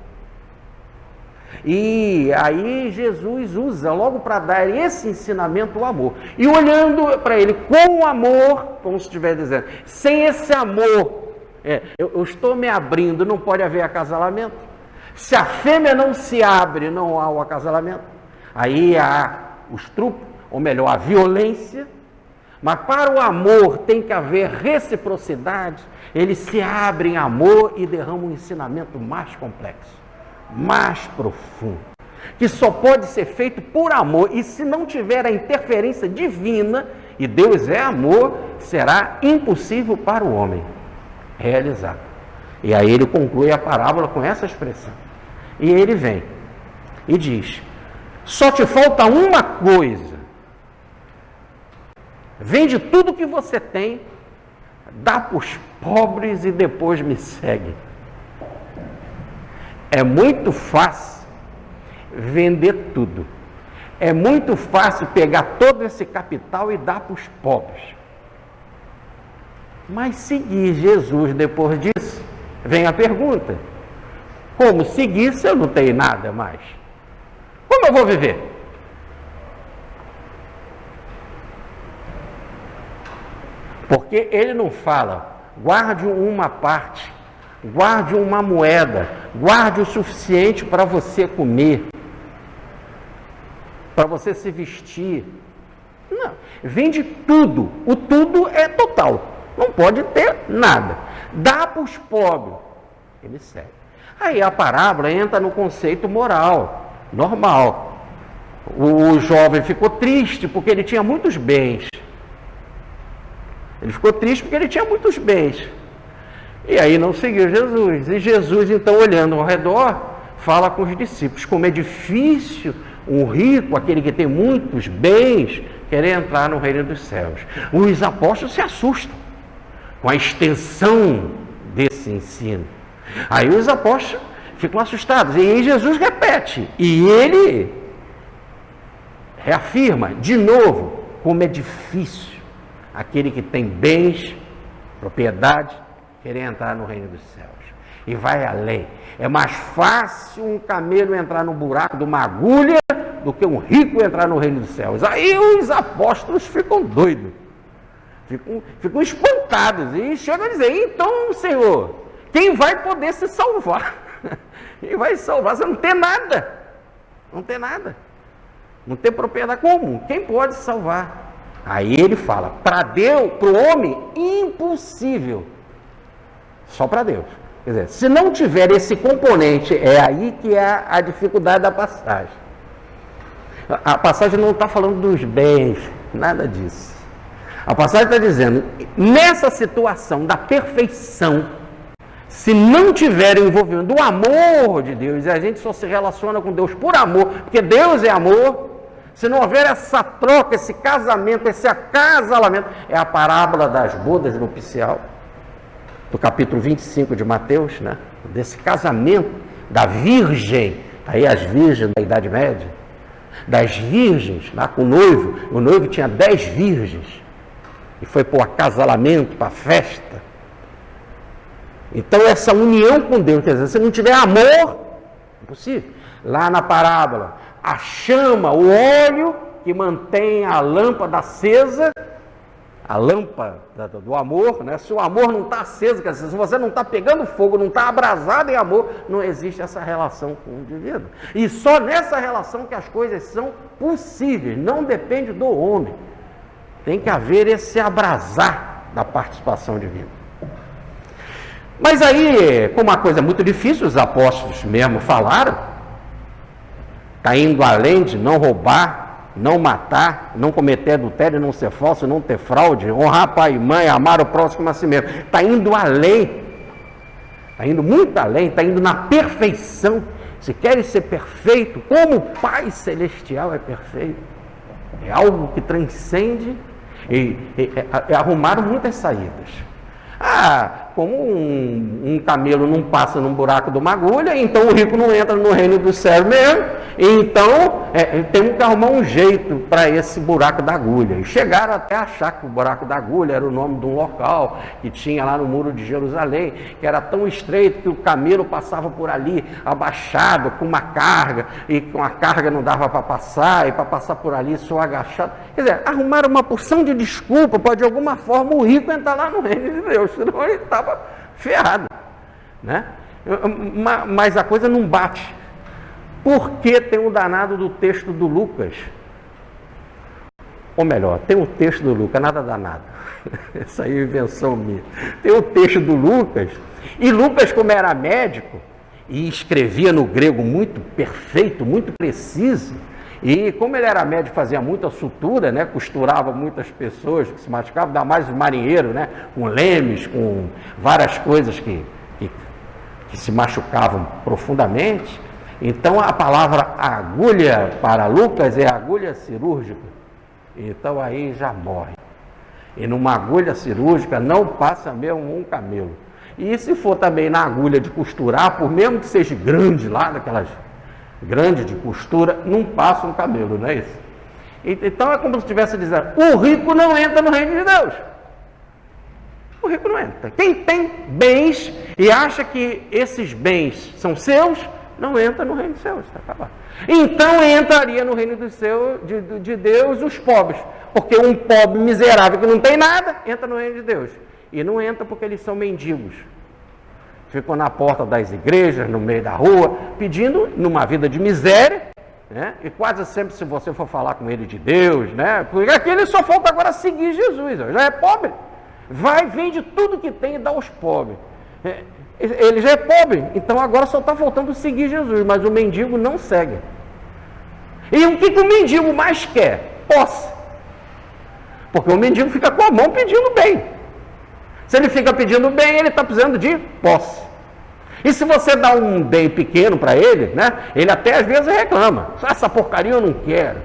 E aí Jesus usa logo para dar esse ensinamento o amor. E olhando para ele com amor, como se estiver dizendo, sem esse amor, eu estou me abrindo, não pode haver acasalamento. Se a fêmea não se abre, não há o acasalamento. Aí há os trupos, ou melhor, a violência. Mas para o amor tem que haver reciprocidade. Ele se abre em amor e derrama um ensinamento mais complexo, mais profundo, que só pode ser feito por amor. E se não tiver a interferência divina, e Deus é amor, será impossível para o homem realizar. E aí ele conclui a parábola com essa expressão. E ele vem e diz, só te falta uma coisa. Vende tudo que você tem, dá para os pobres e depois me segue. É muito fácil vender tudo. É muito fácil pegar todo esse capital e dar para os pobres. Mas seguir Jesus depois disso, vem a pergunta. Como seguir se eu não tenho nada mais? Como eu vou viver? Porque ele não fala, guarde uma parte, guarde uma moeda, guarde o suficiente para você comer, para você se vestir. Não, vende tudo. O tudo é total, não pode ter nada. Dá para os pobres, ele segue. Aí a parábola entra no conceito moral, normal. O jovem ficou triste porque ele tinha muitos bens. Ele ficou triste porque ele tinha muitos bens. E aí não seguiu Jesus. E Jesus, então, olhando ao redor, fala com os discípulos como é difícil um rico, aquele que tem muitos bens, querer entrar no reino dos céus. Os apóstolos se assustam com a extensão desse ensino. Aí os apóstolos ficam assustados. E aí Jesus repete. E ele reafirma de novo como é difícil aquele que tem bens, propriedade, querer entrar no reino dos céus. E vai além. É mais fácil um camelo entrar no buraco de uma agulha do que um rico entrar no reino dos céus. Aí os apóstolos ficam doidos. Ficam espantados. E chegam a dizer, então, Senhor, quem vai poder se salvar? Quem vai salvar? Você não tem nada. Não tem nada. não tem propriedade comum. Quem pode salvar? Aí ele fala, para Deus, para o homem, impossível. Só para Deus. Quer dizer, se não tiver esse componente, é aí que é a dificuldade da passagem. A passagem não está falando dos bens, nada disso. A passagem está dizendo, nessa situação da perfeição, se não tiver envolvimento do amor de Deus, e a gente só se relaciona com Deus por amor, porque Deus é amor, se não houver essa troca, esse casamento, esse acasalamento, é a parábola das bodas nupcial, do capítulo 25 de Mateus, né? Desse casamento da virgem, aí as virgens da Idade Média, das virgens, lá com o noivo tinha 10 virgens, e foi para o acasalamento, para a festa. Então essa união com Deus, quer dizer, se não tiver amor, é impossível. Lá na parábola, a chama, o óleo que mantém a lâmpada acesa, a lâmpada do amor, né? Se o amor não está aceso, quer dizer, se você não está pegando fogo, não está abrasado em amor, não existe essa relação com o indivíduo. E só nessa relação que as coisas são possíveis, não depende do homem. Tem que haver esse abrasar da participação divina. Mas aí, como uma coisa muito difícil, os apóstolos mesmo falaram, está indo além de não roubar, não matar, não cometer adultério, não ser falso, não ter fraude, honrar pai e mãe, amar o próximo a si mesmo. Está indo além, está indo muito além, está indo na perfeição. Se querem ser perfeito, como o Pai Celestial é perfeito, é algo que transcende e arrumaram muitas saídas. Como um camelo não passa num buraco de uma agulha, então o rico não entra no reino do céu mesmo, então temos que arrumar um jeito para esse buraco da agulha. E chegaram até a achar que o buraco da agulha era o nome de um local que tinha lá no muro de Jerusalém, que era tão estreito que o camelo passava por ali, abaixado, com uma carga, e com a carga não dava para passar, e para passar por ali só agachado. Quer dizer, arrumaram uma porção de desculpa para de alguma forma o rico entrar lá no reino de Deus, senão ele estava ferrado, né? Mas a coisa não bate. Porque tem o danado do texto do Lucas, ou melhor, tem o texto do Lucas, nada danado, essa aí é invenção minha. Tem o texto do Lucas, e Lucas, como era médico e escrevia no grego muito perfeito, muito preciso, e como ele era médico, fazia muita sutura, né? Costurava muitas pessoas que se machucavam, ainda mais os marinheiros, né? Com lemes, com várias coisas que se machucavam profundamente. Então a palavra agulha para Lucas é agulha cirúrgica. Então aí já morre. E numa agulha cirúrgica não passa mesmo um camelo. E se for também na agulha de costurar, por mesmo que seja grande lá, daquelas grande de costura, não passa um camelo, não é isso? Então é como se estivesse dizendo, o rico não entra no reino de Deus. O rico não entra. Quem tem bens e acha que esses bens são seus, não entra no reino de Deus. Então entraria no reino de Deus os pobres, porque um pobre miserável que não tem nada, entra no reino de Deus. E não entra porque eles são mendigos. Ficam na porta das igrejas, no meio da rua, pedindo numa vida de miséria, né? E quase sempre, se você for falar com ele de Deus, né? Porque aqui ele só falta agora seguir Jesus, já é pobre. Vai, vende tudo que tem e dá aos pobres. Ele já é pobre, então agora só está faltando seguir Jesus, mas o mendigo não segue. E o que o mendigo mais quer? Posse. Porque o mendigo fica com a mão pedindo bem. Se ele fica pedindo bem, ele está precisando de posse. E se você dá um bem pequeno para ele, né, ele até às vezes reclama. Essa porcaria eu não quero.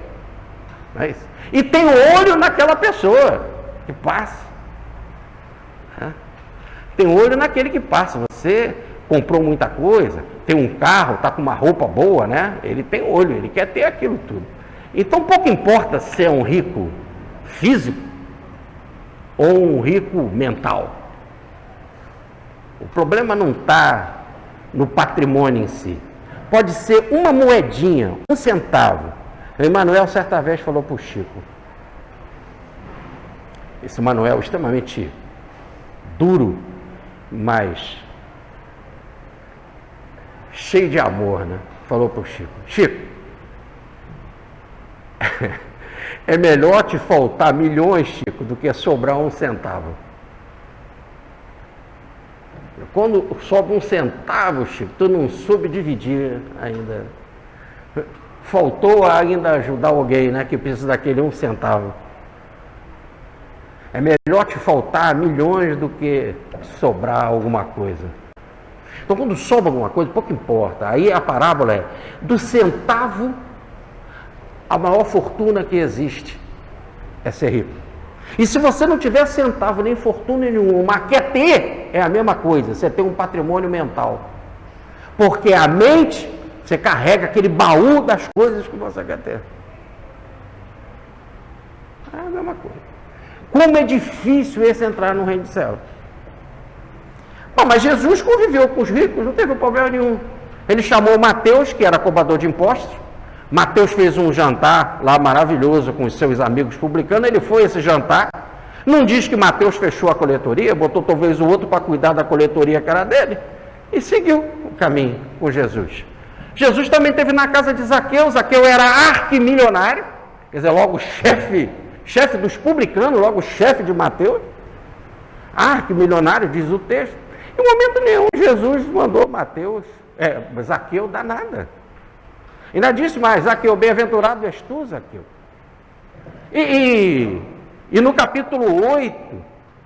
Não é isso? E tem olho naquela pessoa que passa. Né? Tem olho naquele que passa. Você comprou muita coisa, tem um carro, está com uma roupa boa, né? Ele tem olho, ele quer ter aquilo tudo. Então pouco importa se é um rico físico ou um rico mental. O problema não está no patrimônio em si. Pode ser uma moedinha, 1 centavo. O Emanuel certa vez falou para o Chico. Esse Emanuel extremamente duro, mas cheio de amor, né? Falou para o Chico. Chico, É melhor te faltar milhões, Chico, do que sobrar um centavo. Quando sobra um centavo, Chico, tu não soube dividir ainda. Faltou ainda ajudar alguém, né, que precisa daquele um centavo. É melhor te faltar milhões do que sobrar alguma coisa. Então, quando sobra alguma coisa, pouco importa. Aí a parábola é do centavo, a maior fortuna que existe é ser rico. E se você não tiver centavo nem fortuna nenhuma, mas quer ter, é a mesma coisa, você tem um patrimônio mental. Porque a mente, você carrega aquele baú das coisas que você quer ter. É a mesma coisa. Como é difícil esse entrar no reino do céu. Bom, mas Jesus conviveu com os ricos, não teve problema nenhum. Ele chamou Mateus, que era cobrador de impostos. Mateus fez um jantar lá maravilhoso com os seus amigos publicanos. Ele foi a esse jantar. Não diz que Mateus fechou a coletoria, botou talvez o outro para cuidar da coletoria que era dele. E seguiu o caminho com Jesus. Jesus também esteve na casa de Zaqueu. Zaqueu era arquimilionário, quer dizer, logo chefe dos publicanos, logo chefe de Mateus. Arquimilionário, diz o texto. Em momento nenhum Jesus mandou Zaqueu dar nada. Ainda disse mais, Zaqueu, bem-aventurado és tu, Zaqueu. E no capítulo 8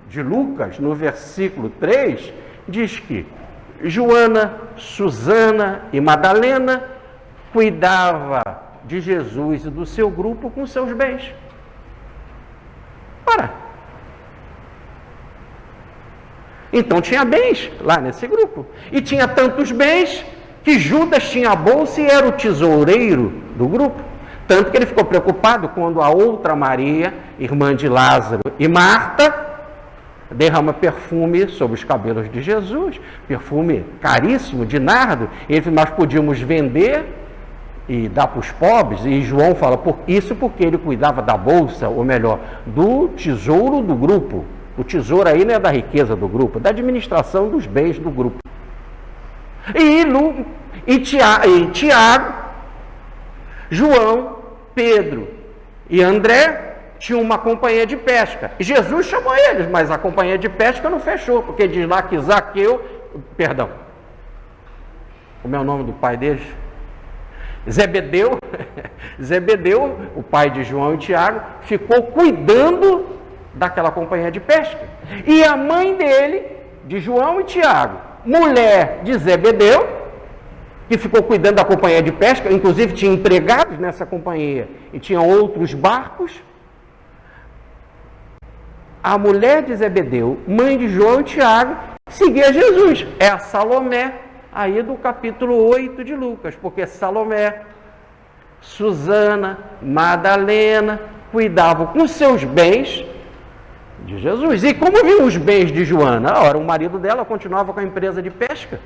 de Lucas, no versículo 3, diz que Joana, Susana e Madalena cuidava de Jesus e do seu grupo com seus bens. Ora, então tinha bens lá nesse grupo. E tinha tantos bens que Judas tinha a bolsa e era o tesoureiro do grupo. Tanto que ele ficou preocupado quando a outra Maria, irmã de Lázaro, e Marta, derrama perfume sobre os cabelos de Jesus, perfume caríssimo, de nardo. Ele falou, nós podíamos vender e dar para os pobres. E João fala, isso porque ele cuidava da bolsa, ou melhor, do tesouro do grupo. O tesouro aí não é da riqueza do grupo, é da administração dos bens do grupo. E Tiago, João, Pedro e André tinham uma companhia de pesca. E Jesus chamou eles, mas a companhia de pesca não fechou, porque diz lá que como é o nome do pai deles? Zebedeu, o pai de João e Tiago, ficou cuidando daquela companhia de pesca. E a mãe dele, de João e Tiago, mulher de Zebedeu, que ficou cuidando da companhia de pesca, inclusive tinha empregados nessa companhia e tinha outros barcos. A mulher de Zebedeu, mãe de João e Tiago, seguia Jesus. É a Salomé, aí do capítulo 8 de Lucas, porque Salomé, Susana, Madalena, cuidavam com seus bens de Jesus. E como viam os bens de Joana? Ora, o marido dela continuava com a empresa de pesca.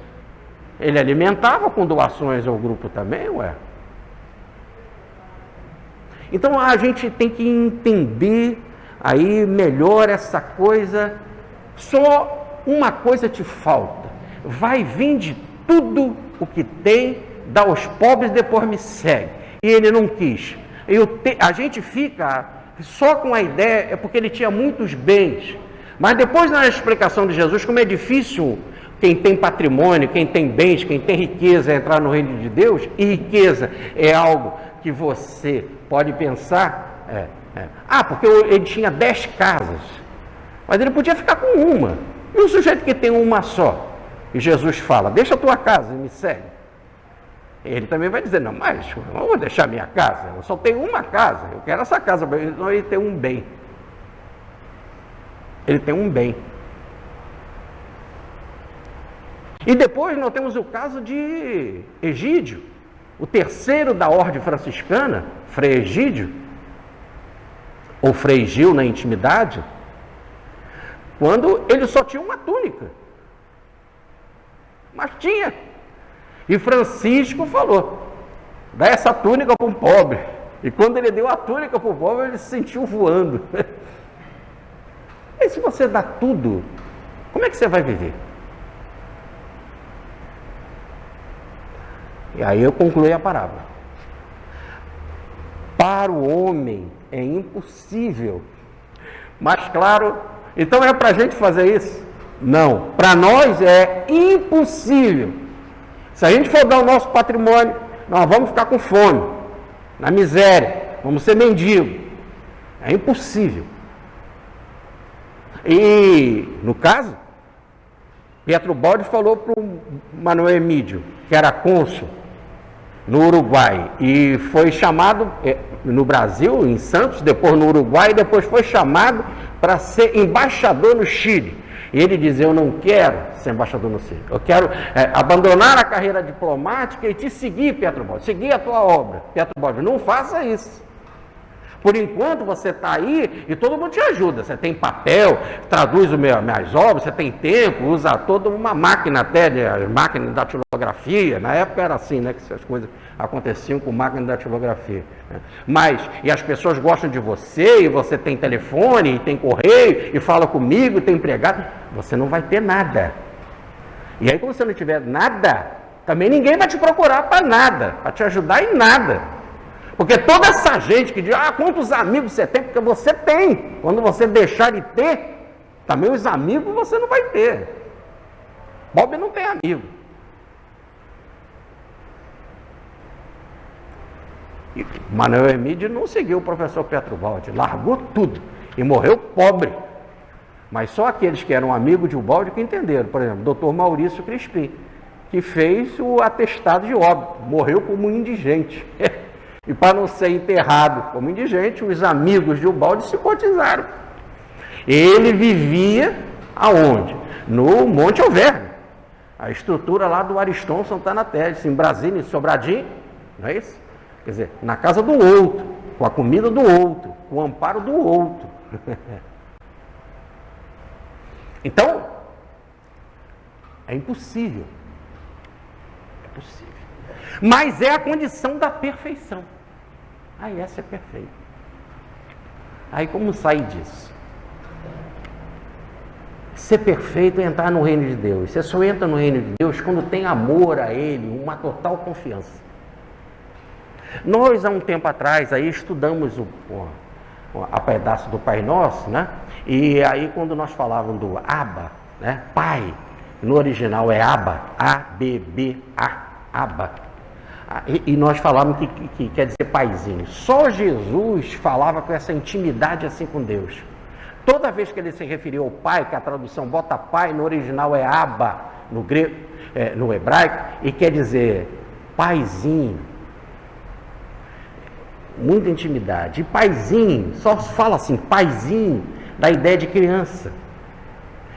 Ele alimentava com doações ao grupo também, ué. Então a gente tem que entender aí melhor essa coisa. Só uma coisa te falta. Vai, vende tudo o que tem, dá aos pobres e depois me segue. E ele não quis. A gente fica só com a ideia, é porque ele tinha muitos bens. Mas depois, na explicação de Jesus, como é difícil quem tem patrimônio, quem tem bens, quem tem riqueza entrar no reino de Deus, e riqueza é algo que você pode pensar, porque ele tinha 10 casas, mas ele podia ficar com uma. E o sujeito que tem uma só, e Jesus fala, deixa a tua casa e me segue. Ele também vai dizer, não, mas eu não vou deixar minha casa, eu só tenho uma casa, eu quero essa casa, então ele tem um bem. Ele tem um bem. E depois nós temos o caso de Egídio, o terceiro da ordem franciscana, Frei Egídio, ou Frei Gil na intimidade, quando ele só tinha uma túnica. Mas tinha. E Francisco falou, dá essa túnica para um pobre. E quando ele deu a túnica para o pobre, ele se sentiu voando. E se você dá tudo, como é que você vai viver? E aí eu concluí a parábola. para o homem é impossível. Mas claro, então é para a gente fazer isso? Não, para nós é impossível. Se a gente for dar o nosso patrimônio, nós vamos ficar com fome, na miséria, vamos ser mendigos. É impossível. E, no caso, Pietro Baldi falou para o Manuel Emídio, que era cônsul no Uruguai, e foi chamado no Brasil, em Santos, depois no Uruguai, e depois foi chamado para ser embaixador no Chile. E ele dizia: eu não quero ser embaixador no Chile, eu quero abandonar a carreira diplomática e te seguir, Pietro Baldi, seguir a tua obra. Pietro Baldi: não faça isso. Por enquanto você está aí e todo mundo te ajuda. Você tem papel, traduz as minhas obras, você tem tempo, usa toda uma máquina até, máquina de datilografia. Na época era assim, né, que essas coisas aconteciam com máquina de datilografia. Né? Mas, e as pessoas gostam de você, e você tem telefone, e tem correio, e fala comigo, e tem empregado. Você não vai ter nada. E aí, quando você não tiver nada, também ninguém vai te procurar para nada, para te ajudar em nada. Porque toda essa gente que diz: quantos amigos você tem? Porque você tem. Quando você deixar de ter, também os amigos você não vai ter. Bob não tem amigo. E Manuel Emídio não seguiu o professor Pietro Baldi, largou tudo e morreu pobre. Mas só aqueles que eram amigos de Ubaldi que entenderam. Por exemplo, o Dr. Maurício Crispim, que fez o atestado de óbito, morreu como indigente. E para não ser enterrado como indigente, os amigos de Ubaldi se cotizaram. Ele vivia aonde? No Monte Alverne, a estrutura lá do Ariston Santana Telles, em Brasília, em Sobradinho, não é isso? Quer dizer, na casa do outro, com a comida do outro, com o amparo do outro. Então, é impossível. É possível. Mas é a condição da perfeição. Aí essa é perfeita. Aí como sair disso? Ser perfeito é entrar no reino de Deus. Você só entra no reino de Deus quando tem amor a Ele, uma total confiança. Nós, há um tempo atrás, aí estudamos a pedaço do Pai Nosso, né? E aí quando nós falávamos do Abba, né? Pai, no original é Abba, A-B-B-A, Abba. E nós falávamos que quer dizer paizinho. Só Jesus falava com essa intimidade assim com Deus. Toda vez que ele se referiu ao pai, que a tradução bota pai, no original é Abba, no grego, no hebraico, e quer dizer paizinho. Muita intimidade. E paizinho, só fala assim, paizinho, da ideia de criança.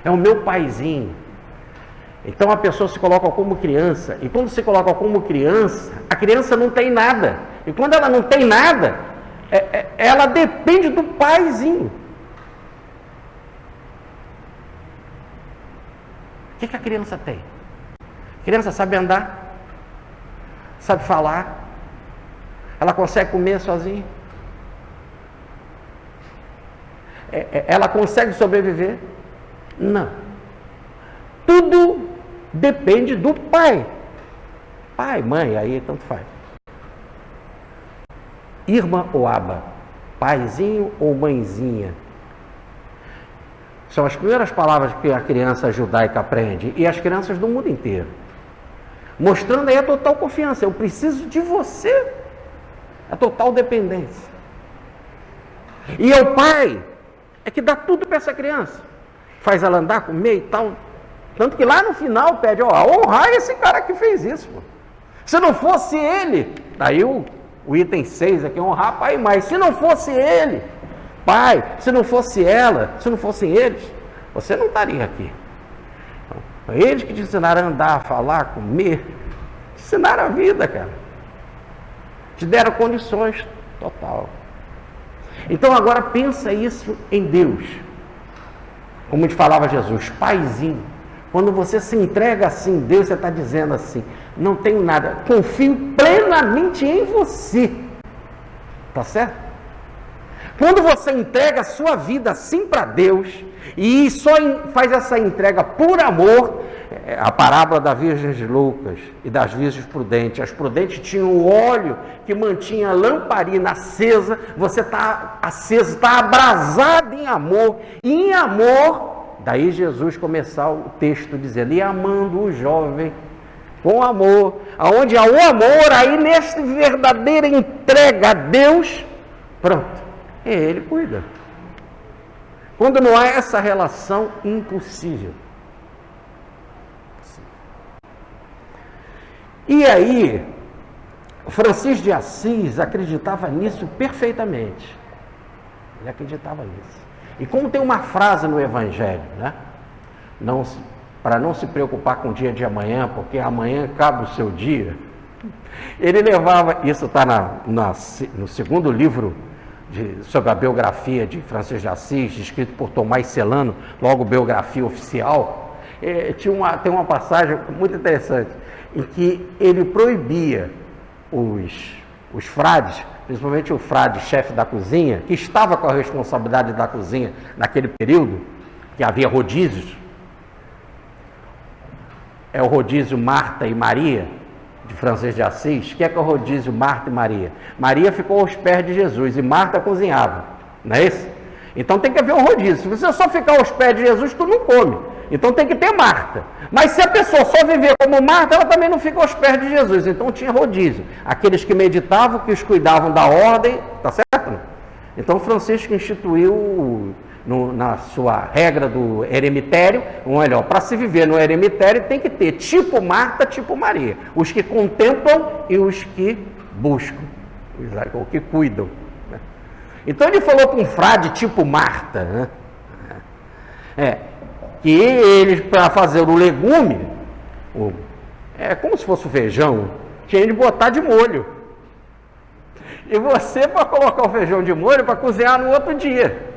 É o meu paizinho. Então a pessoa se coloca como criança, e quando se coloca como criança, a criança não tem nada. E quando ela não tem nada, ela depende do paizinho. O que a criança tem? A criança sabe andar, sabe falar, ela consegue comer sozinha, ela consegue sobreviver? Não. Tudo depende do pai. Pai, mãe, aí tanto faz. Irmã ou aba, paizinho ou mãezinha. São as primeiras palavras que a criança judaica aprende, e as crianças do mundo inteiro. Mostrando aí a total confiança. Eu preciso de você. A total dependência. E o pai é que dá tudo para essa criança. Faz ela andar, comer e tal. Tanto que lá no final pede, honrar esse cara que fez isso. Pô. Se não fosse ele, daí o item 6 aqui, honrar pai e mãe. Se não fosse ele, pai, se não fosse ela, se não fossem eles, você não estaria aqui. Então, eles que te ensinaram a andar, a falar, comer, te ensinaram a vida, cara. Te deram condições total. Então agora pensa isso em Deus. Como te falava Jesus, paizinho. Quando você se entrega assim, Deus, você está dizendo assim, não tenho nada, confio plenamente em você. Tá certo? Quando você entrega a sua vida assim para Deus, e só faz essa entrega por amor, a parábola das virgens loucas e das virgens prudentes. As prudentes tinham o óleo que mantinha a lamparina acesa, você está acesa, está abrasado em amor, e em amor, daí Jesus começar o texto dizendo, e amando o jovem com amor, aonde há o amor, aí nessa verdadeira entrega a Deus, pronto, Ele cuida. Quando não há essa relação, impossível. E aí, Francisco de Assis acreditava nisso perfeitamente. Ele acreditava nisso. E como tem uma frase no Evangelho, né? Para não se preocupar com o dia de amanhã, porque amanhã acaba o seu dia, ele levava, isso está no segundo livro sobre a biografia de Francisco de Assis, escrito por Tomás Celano, logo biografia oficial, tem uma passagem muito interessante, em que ele proibia os frades, principalmente o frade chefe da cozinha, que estava com a responsabilidade da cozinha naquele período, que havia rodízios, é o rodízio Marta e Maria, de Francisco de Assis. O que é o rodízio Marta e Maria? Maria ficou aos pés de Jesus e Marta cozinhava, não é isso? Então tem que haver um rodízio. Se você só ficar aos pés de Jesus, tu não come. Então tem que ter Marta. Mas se a pessoa só viver como Marta, ela também não fica aos pés de Jesus. Então tinha rodízio. Aqueles que meditavam, que os cuidavam da ordem, tá certo? Então Francisco instituiu na sua regra do eremitério, ou melhor, para se viver no eremitério tem que ter tipo Marta, tipo Maria, os que contemplam e os que buscam, ou que cuidam. Né? Então ele falou com um frade tipo Marta, né? Que eles, para fazer o legume, como se fosse o feijão, tinha de botar de molho. E você, para colocar o feijão de molho, para cozinhar no outro dia.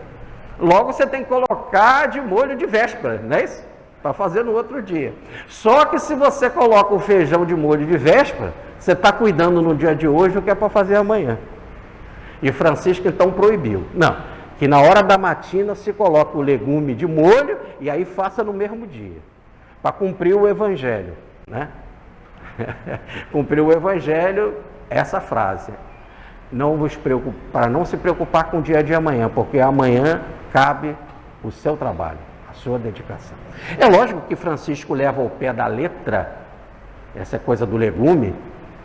Logo você tem que colocar de molho de véspera, não é isso? Para fazer no outro dia. Só que se você coloca o feijão de molho de véspera, você está cuidando no dia de hoje o que é para fazer amanhã. E Francisco então proibiu. Não, que na hora da matina se coloca o legume de molho e aí faça no mesmo dia. Para cumprir o Evangelho, né? Cumprir o Evangelho, essa frase. Para não se preocupar com o dia de amanhã, porque amanhã cabe o seu trabalho, a sua dedicação. É lógico que Francisco leva ao pé da letra essa coisa do legume,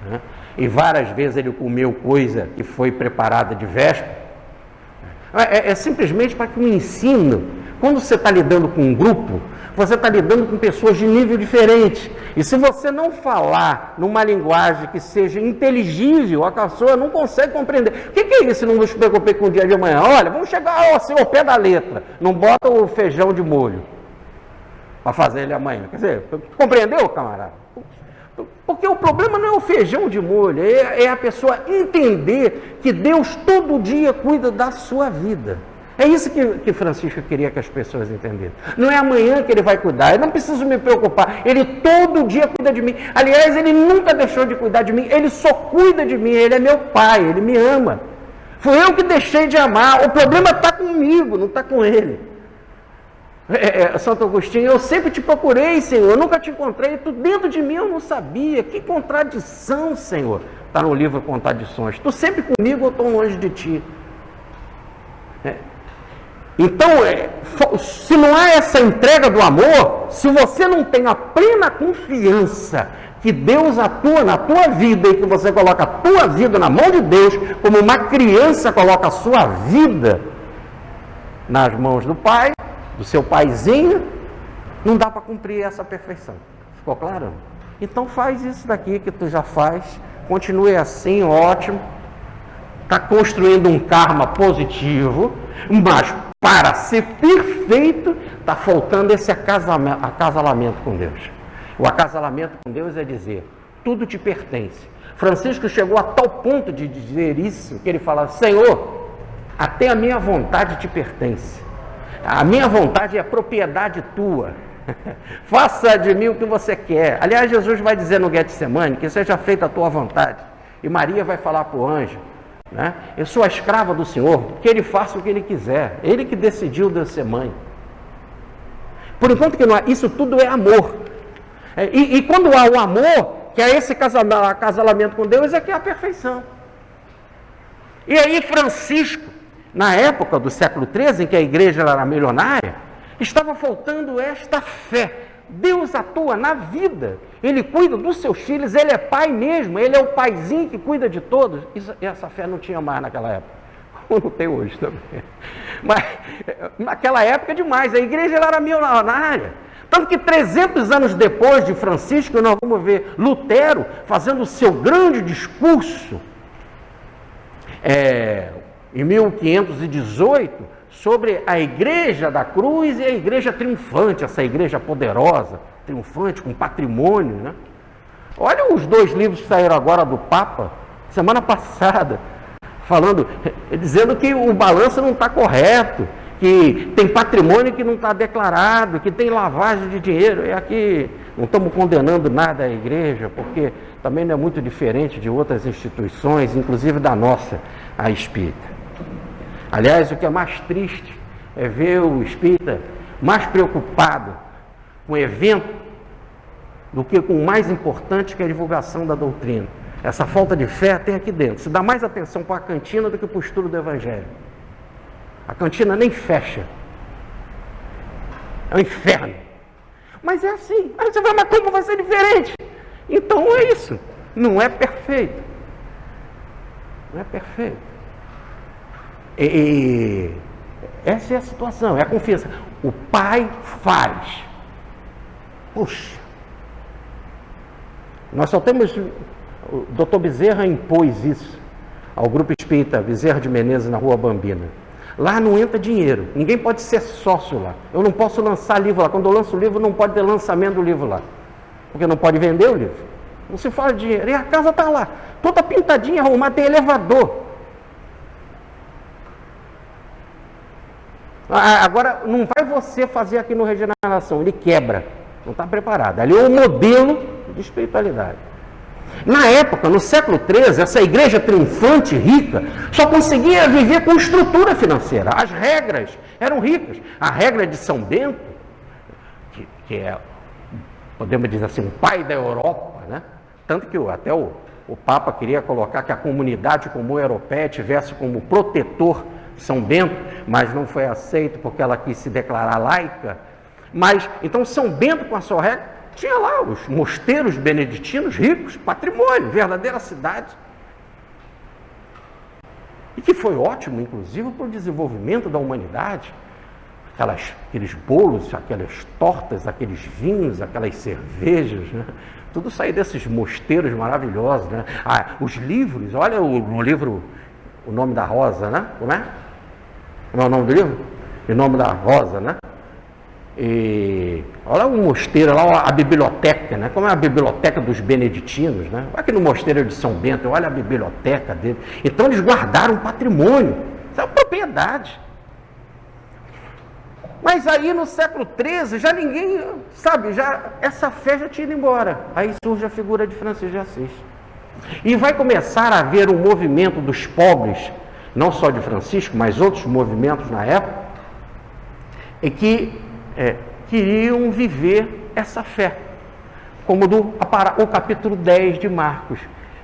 né? E várias vezes ele comeu coisa que foi preparada de véspera. É simplesmente para que o ensino, quando você está lidando com um grupo, você está lidando com pessoas de nível diferente. E se você não falar numa linguagem que seja inteligível, a pessoa não consegue compreender. O que é isso? Não nos preocupei com o dia de amanhã. Olha, vamos chegar ao pé da letra. Não bota o feijão de molho para fazer ele amanhã. Quer dizer, compreendeu, camarada? Porque o problema não é o feijão de molho, é a pessoa entender que Deus todo dia cuida da sua vida. É isso que Francisco queria que as pessoas entendessem. Não é amanhã que ele vai cuidar, eu não preciso me preocupar, ele todo dia cuida de mim. Aliás, ele nunca deixou de cuidar de mim, ele só cuida de mim, ele é meu pai, ele me ama. Fui eu que deixei de amar, o problema está comigo, não está com ele. Santo Agostinho, eu sempre te procurei, Senhor, eu nunca te encontrei, tu dentro de mim eu não sabia, que contradição, Senhor. Está no livro Contradições, tu sempre comigo, eu estou longe de ti. Então, se não há essa entrega do amor, se você não tem a plena confiança que Deus atua na tua vida e que você coloca a tua vida na mão de Deus, como uma criança coloca a sua vida nas mãos do pai, do seu paizinho, não dá para cumprir essa perfeição. Ficou claro? Então faz isso daqui que tu já faz, continue assim, ótimo, está construindo um karma positivo, mas para ser perfeito, está faltando esse acasalamento com Deus. O acasalamento com Deus é dizer, tudo te pertence. Francisco chegou a tal ponto de dizer isso, que ele fala, Senhor, até a minha vontade te pertence. A minha vontade é propriedade tua. Faça de mim o que você quer. Aliás, Jesus vai dizer no Getsemane que seja feita a tua vontade. E Maria vai falar para o anjo, né? Eu sou a escrava do Senhor, que Ele faça o que Ele quiser. Ele que decidiu de ser mãe. Por enquanto que não é, isso tudo é amor. E quando há o amor, que é esse acasalamento com Deus, é que é a perfeição. E aí Francisco, na época do século XIII, em que a igreja era milionária, estava faltando esta fé. Deus atua na vida, Ele cuida dos seus filhos, Ele é pai mesmo, Ele é o paizinho que cuida de todos. Essa fé não tinha mais naquela época, como não tem hoje também. Mas naquela época é demais, a igreja era milionária. Tanto que 300 anos depois de Francisco, nós vamos ver Lutero fazendo o seu grande discurso, em 1518, sobre a igreja da cruz e a igreja triunfante, essa igreja poderosa, triunfante, com patrimônio, né? Olha os 2 livros que saíram agora do Papa, semana passada, dizendo que o balanço não está correto, que tem patrimônio que não está declarado, que tem lavagem de dinheiro. E aqui não estamos condenando nada à igreja, porque também não é muito diferente de outras instituições, inclusive da nossa, a espírita. Aliás, o que é mais triste é ver o espírita mais preocupado com o evento do que com o mais importante, que é a divulgação da doutrina. Essa falta de fé tem aqui dentro. Se dá mais atenção para a cantina do que para o estudo do Evangelho. A cantina nem fecha. É um inferno. Mas é assim. Aí você vai, mas como vai ser diferente? Então é isso. Não é perfeito. Não é perfeito. E essa é a situação, é a confiança. O Pai faz. Puxa. Nós só temos... O Dr. Bezerra impôs isso ao Grupo Espírita Bezerra de Menezes, na Rua Bambina. Lá não entra dinheiro, ninguém pode ser sócio lá. Eu não posso lançar livro lá. Quando eu lanço o livro, não pode ter lançamento do livro lá, porque não pode vender o livro. Não se fala de dinheiro. E a casa está lá, toda pintadinha, arrumada, tem elevador. Agora, não vai você fazer aqui no Regeneração, ele quebra, não está preparado. Ali é o modelo de espiritualidade. Na época, no século XIII, essa igreja triunfante, rica, só conseguia viver com estrutura financeira. As regras eram ricas. A regra de São Bento, que é, podemos dizer assim, o pai da Europa, né? Tanto que até o Papa queria colocar que a comunidade comum europeia tivesse como protetor São Bento, mas não foi aceito porque ela quis se declarar laica. Mas, então, São Bento, com a sua regra, tinha lá os mosteiros beneditinos ricos, patrimônio, verdadeira cidade. E que foi ótimo, inclusive, para o desenvolvimento da humanidade. Aqueles bolos, aquelas tortas, aqueles vinhos, aquelas cervejas, né? Tudo saiu desses mosteiros maravilhosos, né? Os livros, olha o livro, O Nome da Rosa, né? Como é? Como é o nome do livro? O Nome da Rosa, né? E olha o mosteiro, lá a biblioteca, né? Como é a biblioteca dos beneditinos, né? Aqui no mosteiro de São Bento, olha a biblioteca dele. Então eles guardaram patrimônio, isso é uma propriedade. Mas aí no século XIII já ninguém, sabe, essa fé já tinha ido embora. Aí surge a figura de Francisco de Assis. E vai começar a haver um movimento dos pobres, não só de Francisco, mas outros movimentos na época, e que queriam viver essa fé, como o capítulo 10 de Marcos,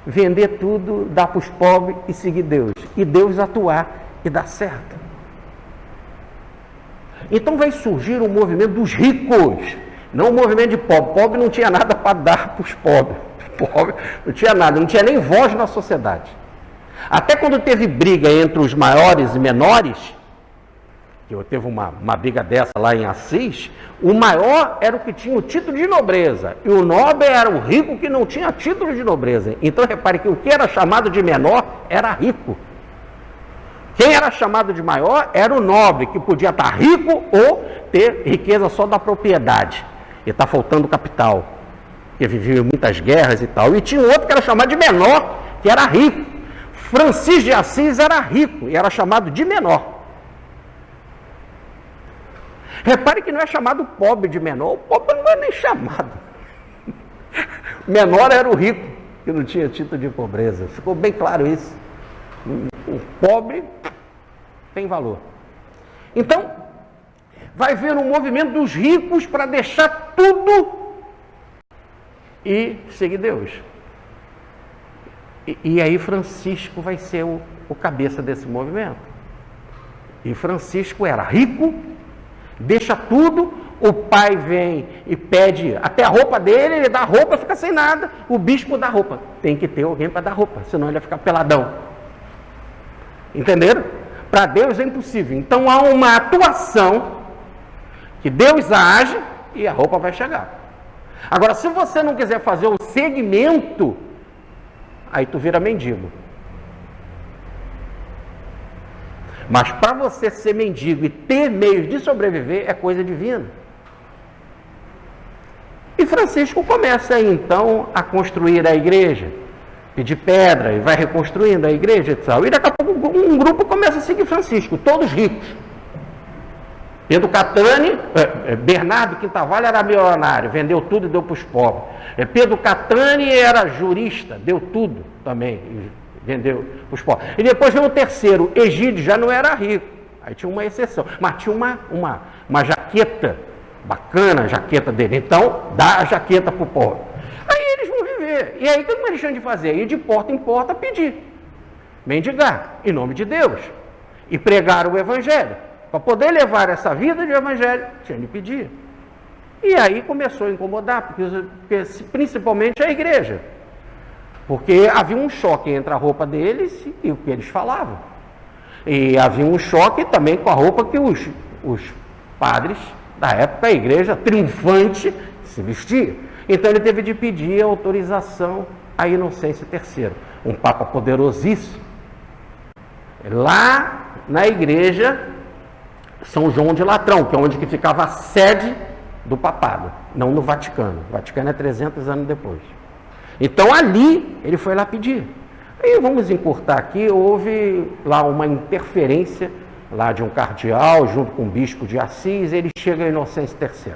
vender tudo, dar para os pobres e seguir Deus, e Deus atuar e dar certo. Então vai surgir um movimento dos ricos, não um movimento de pobre. Pobre não tinha nada para dar para os pobres, pobre não tinha nada, não tinha nem voz na sociedade. Até quando teve briga entre os maiores e menores, que teve uma briga dessa lá em Assis, o maior era o que tinha o título de nobreza, e o nobre era o rico que não tinha título de nobreza. Então repare que o que era chamado de menor era rico. Quem era chamado de maior era o nobre, que podia estar rico ou ter riqueza só da propriedade, e está faltando capital, que vivia em muitas guerras e tal. E tinha outro que era chamado de menor, que era rico. Francisco de Assis era rico e era chamado de menor. Repare que não é chamado pobre de menor, o pobre não é nem chamado. Menor era o rico, que não tinha título de pobreza. Ficou bem claro isso. O pobre tem valor. Então, vai haver um movimento dos ricos para deixar tudo e seguir Deus. E aí Francisco vai ser o cabeça desse movimento. E Francisco era rico, deixa tudo, o pai vem e pede até a roupa dele, ele dá roupa, fica sem nada, o bispo dá roupa. Tem que ter alguém para dar roupa, senão ele vai ficar peladão. Entenderam? Para Deus é impossível. Então há uma atuação que Deus age e a roupa vai chegar. Agora, se você não quiser fazer o segmento, aí tu vira mendigo. Mas para você ser mendigo e ter meios de sobreviver, é coisa divina. E Francisco começa aí, então, a construir a igreja, pedir pedra, e vai reconstruindo a igreja e tal. E daqui a pouco um grupo começa a seguir Francisco, todos ricos. Pedro Catani, Bernardo Quintavalha era milionário, vendeu tudo e deu para os pobres. Pedro Catani era jurista, deu tudo também, vendeu para os pobres. E depois veio o terceiro, Egídio, já não era rico, aí tinha uma exceção, mas tinha uma jaqueta, bacana a jaqueta dele, então dá a jaqueta para o pobre. Aí eles vão viver, e aí o que eles tinham de fazer? Ir de porta em porta pedir, mendigar, em nome de Deus, e pregar o evangelho. Para poder levar essa vida de evangelho, tinha de pedir. E aí começou a incomodar, porque principalmente a igreja. Porque havia um choque entre a roupa deles e o que eles falavam. E havia um choque também com a roupa que os padres da época, a igreja triunfante, se vestia. Então ele teve de pedir autorização a Inocêncio III, um papa poderosíssimo. Lá na igreja São João de Latrão, que é onde que ficava a sede do papado, não no Vaticano. O Vaticano é 300 anos depois. Então ali ele foi lá pedir. Aí vamos encurtar aqui, houve lá uma interferência lá de um cardeal junto com o bispo de Assis, ele chega a Inocêncio III.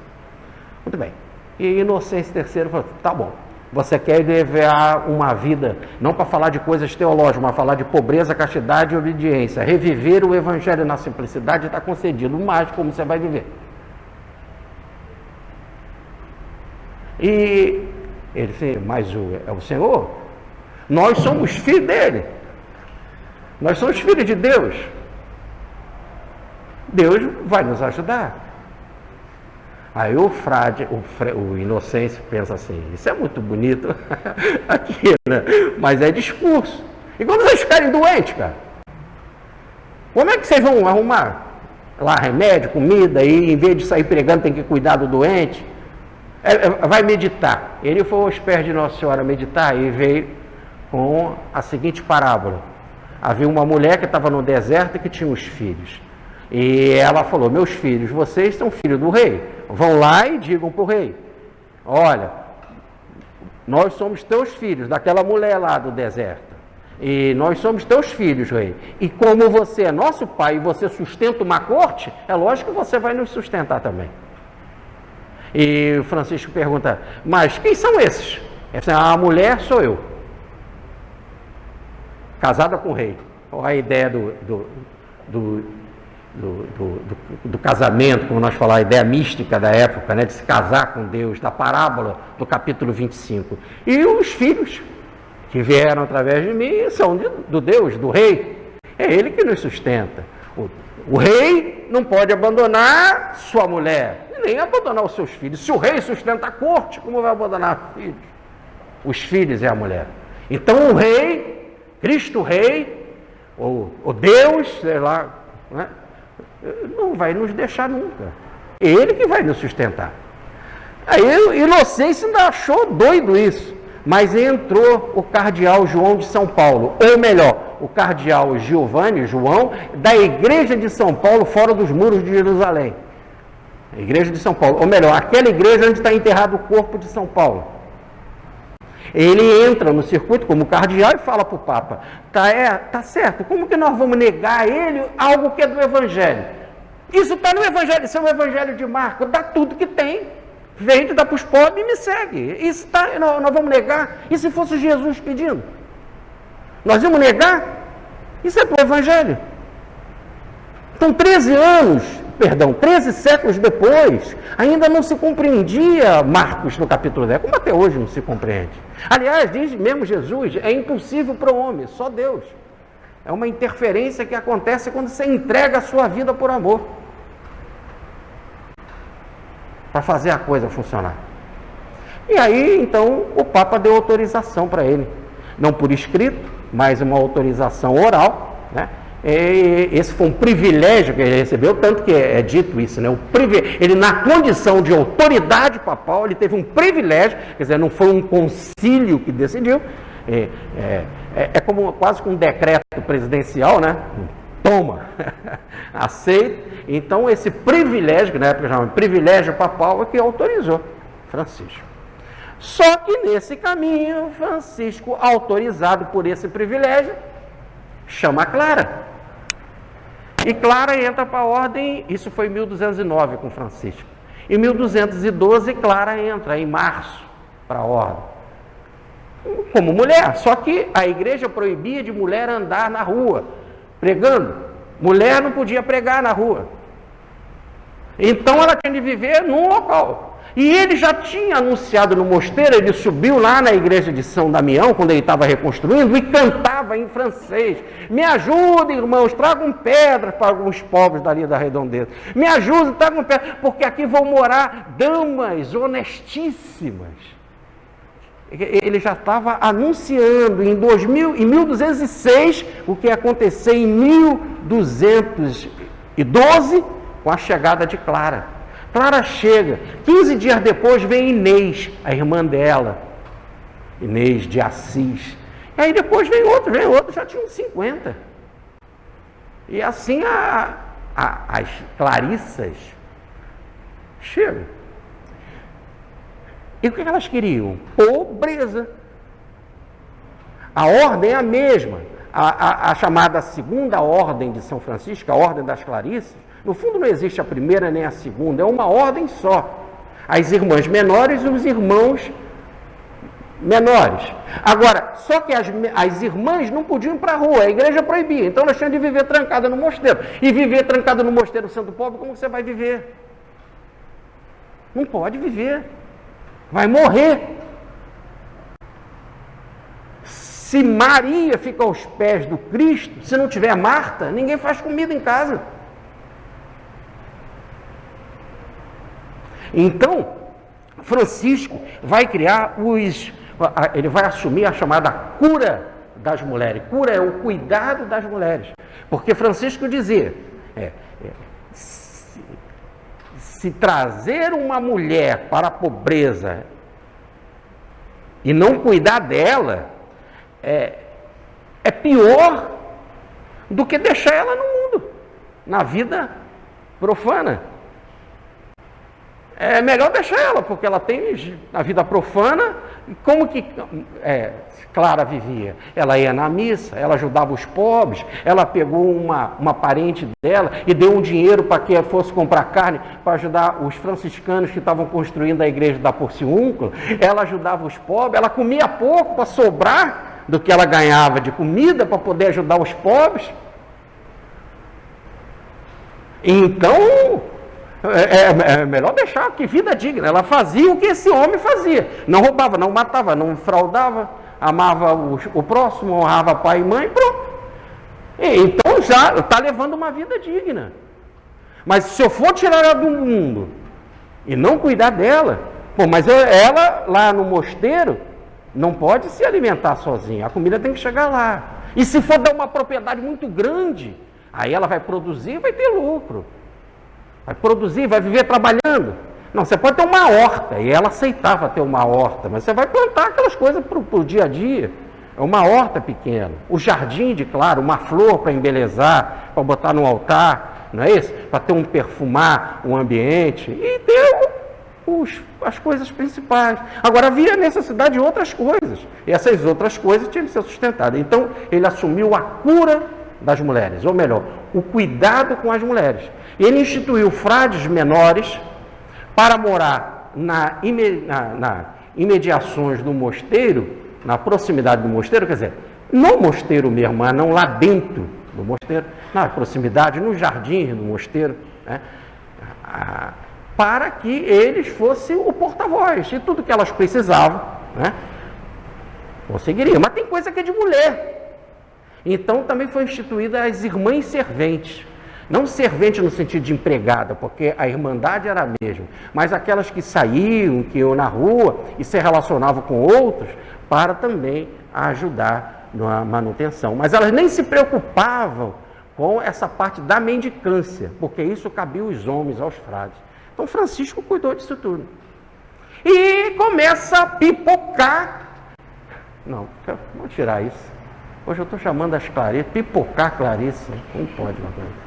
Muito bem. E Inocêncio III falou, tá bom, você quer levar uma vida, não para falar de coisas teológicas, mas falar de pobreza, castidade e obediência. Reviver o evangelho na simplicidade está concedido, mas como você vai viver? E ele disse, mas é o Senhor? Nós somos filhos dele. Nós somos filhos de Deus. Deus vai nos ajudar. Aí o Inocêncio pensa assim, isso é muito bonito aqui, né? Mas é discurso. E quando vocês ficarem doentes, cara? Como é que vocês vão arrumar lá remédio, comida, e em vez de sair pregando tem que cuidar do doente? Vai meditar. Ele foi aos pés de Nossa Senhora meditar e veio com a seguinte parábola. Havia uma mulher que estava no deserto e que tinha os filhos. E ela falou, meus filhos, vocês são filhos do rei. Vão lá e digam para o rei, olha, nós somos teus filhos, daquela mulher lá do deserto. E nós somos teus filhos, rei. E como você é nosso pai e você sustenta uma corte, é lógico que você vai nos sustentar também. E o Francisco pergunta, mas quem são esses? A mulher sou eu. Casada com o rei. Olha a ideia do casamento, como nós falamos, a ideia mística da época, né, de se casar com Deus, da parábola do capítulo 25. E os filhos que vieram através de mim são do Deus, do rei. É ele que nos sustenta. O rei não pode abandonar sua mulher, nem abandonar os seus filhos. Se o rei sustenta a corte, como vai abandonar os filhos? Os filhos é a mulher. Então o rei, Cristo Rei, ou Deus, sei lá, né, não vai nos deixar nunca. Ele que vai nos sustentar. Aí o Inocêncio ainda achou doido isso. Mas entrou o cardeal João de São Paulo, ou melhor, o cardeal João, da igreja de São Paulo, fora dos muros de Jerusalém. A igreja de São Paulo, ou melhor, aquela igreja onde está enterrado o corpo de São Paulo. Ele entra no circuito como cardeal e fala para o Papa, tá certo, como que nós vamos negar a ele algo que é do Evangelho? Isso está no Evangelho, isso é o Evangelho de Marcos, dá tudo que tem, vende, dá para os pobres e me segue. Isso tá, nós vamos negar? E se fosse Jesus pedindo? Nós vamos negar? Isso é para o Evangelho. Então, 13 anos 13 séculos depois, ainda não se compreendia Marcos no capítulo 10, como até hoje não se compreende. Aliás, diz mesmo Jesus, é impossível para o homem, só Deus. É uma interferência que acontece quando você entrega a sua vida por amor, para fazer a coisa funcionar. E aí, então, o Papa deu autorização para ele, não por escrito, mas uma autorização oral, né? Esse foi um privilégio que ele recebeu, tanto que é dito isso, né? Ele, na condição de autoridade papal, ele teve um privilégio, quer dizer, não foi um concílio que decidiu, como quase que um decreto presidencial, né? Toma, aceita. Então, esse privilégio, que na época chamava privilégio papal, é que autorizou Francisco. Só que nesse caminho, Francisco, autorizado por esse privilégio, chama Clara. E Clara entra para a ordem, isso foi em 1209 com Francisco. Em 1212, Clara entra, em março, para a ordem. Como mulher, só que a igreja proibia de mulher andar na rua, pregando. Mulher não podia pregar na rua. Então ela tinha de viver num local. E ele já tinha anunciado no mosteiro, ele subiu lá na igreja de São Damião, quando ele estava reconstruindo, e cantava em francês: me ajudem, irmãos, tragam pedras para alguns povos dali da redondeza. Me ajudem, tragam pedras, porque aqui vão morar damas honestíssimas. Ele já estava anunciando em 1206 o que ia acontecer em 1212 com a chegada de Clara. Clara chega, 15 dias depois vem Inês, a irmã dela, Inês de Assis. E aí depois vem outro, já tinha uns 50. E assim as Clarissas chegam. E o que elas queriam? Pobreza. A ordem é a mesma. A chamada segunda ordem de São Francisco, a ordem das Clarissas, no fundo não existe a primeira nem a segunda, é uma ordem só. As irmãs menores e os irmãos menores. Agora, só que as irmãs não podiam ir para a rua, a igreja proibia, então elas tinham de viver trancada no mosteiro. E viver trancada no mosteiro sendo pobre, como você vai viver? Não pode viver. Vai morrer. Se Maria fica aos pés do Cristo, se não tiver Marta, ninguém faz comida em casa. Então, Francisco vai criar ele vai assumir a chamada cura das mulheres. Cura é o cuidado das mulheres. Porque Francisco dizia, se trazer uma mulher para a pobreza e não cuidar dela, é pior do que deixar ela no mundo, na vida profana. É melhor deixar ela, porque ela tem a vida profana. Como que Clara vivia? Ela ia na missa, ela ajudava os pobres, ela pegou uma parente dela e deu um dinheiro para que fosse comprar carne para ajudar os franciscanos que estavam construindo a igreja da Porciúncula. Ela ajudava os pobres, ela comia pouco para sobrar do que ela ganhava de comida para poder ajudar os pobres. Então, é melhor deixar, que vida digna. Ela fazia o que esse homem fazia. Não roubava, não matava, não fraudava, amava o próximo, honrava pai e mãe, pronto. Então já está levando uma vida digna. Mas se eu for tirar ela do mundo e não cuidar dela, mas ela lá no mosteiro não pode se alimentar sozinha. A comida tem que chegar lá. E se for dar uma propriedade muito grande, aí ela vai produzir e vai ter lucro. Vai produzir, vai viver trabalhando. Não, você pode ter uma horta, e ela aceitava ter uma horta, mas você vai plantar aquelas coisas para o dia a dia. É uma horta pequena. O jardim, claro, uma flor para embelezar, para botar no altar, não é isso? Para ter perfumar o ambiente e ter as coisas principais. Agora, havia necessidade de outras coisas, e essas outras coisas tinham que ser sustentadas. Então, ele assumiu a cura das mulheres, ou melhor, o cuidado com as mulheres. Ele instituiu frades menores para morar nas imediações do mosteiro, na proximidade do mosteiro, quer dizer, no mosteiro mesmo, mas não lá dentro do mosteiro, na proximidade, nos jardins do mosteiro, né? para que eles fossem o porta-voz. E tudo que elas precisavam, né, conseguiriam. Mas tem coisa que é de mulher. Então também foi instituída as irmãs serventes. Não servente no sentido de empregada, porque a irmandade era a mesma, mas aquelas que saíam, que iam na rua e se relacionavam com outros, para também ajudar na manutenção. Mas elas nem se preocupavam com essa parte da mendicância, porque isso cabia aos homens, aos frades. Então Francisco cuidou disso tudo. E começa a pipocar. Não, vamos tirar isso. Hoje eu estou chamando as Clarice, pipocar Clarice. Não pode, uma coisa.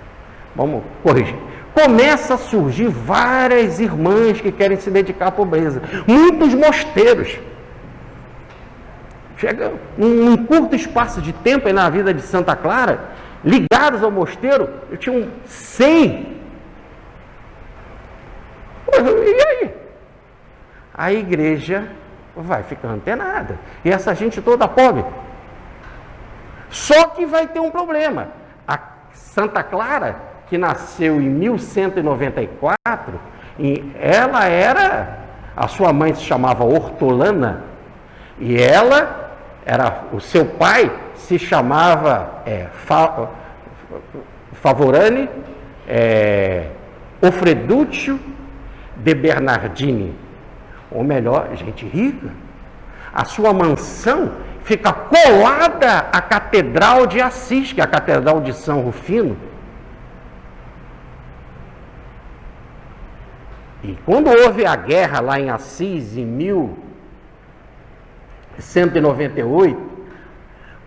Vamos corrigir. Começa a surgir várias irmãs que querem se dedicar à pobreza. Muitos mosteiros. Chega num curto espaço de tempo aí na vida de Santa Clara, ligados ao mosteiro, tinham 100. E aí? A igreja vai ficar antenada. E essa gente toda pobre. Só que vai ter um problema. A Santa Clara, que nasceu em 1194, e ela era, a sua mãe se chamava Hortolana, e ela era, o seu pai se chamava Favorane Ofredúcio de Bernardini, ou melhor, gente rica. A sua mansão fica colada à Catedral de Assis, que é a Catedral de São Rufino. E quando houve a guerra lá em Assis, em 1198,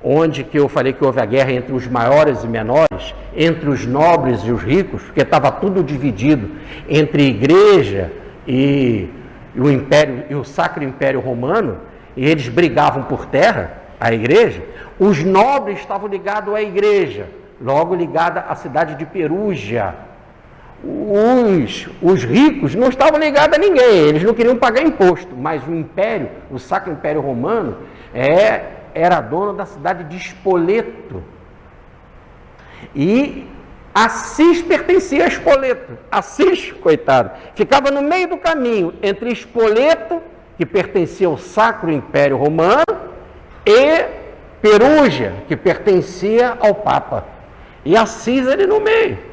onde que eu falei que houve a guerra entre os maiores e menores, entre os nobres e os ricos, porque estava tudo dividido entre a igreja e o império, e o Sacro Império Romano, e eles brigavam por terra, a igreja. Os nobres estavam ligados à igreja, logo ligada à cidade de Perugia. Os ricos não estavam ligados a ninguém, eles não queriam pagar imposto, mas o império, o Sacro Império Romano, era dono da cidade de Spoleto. E Assis pertencia a Spoleto. Assis, coitado, ficava no meio do caminho entre Spoleto, que pertencia ao Sacro Império Romano, e Perugia, que pertencia ao Papa. E Assis ali no meio.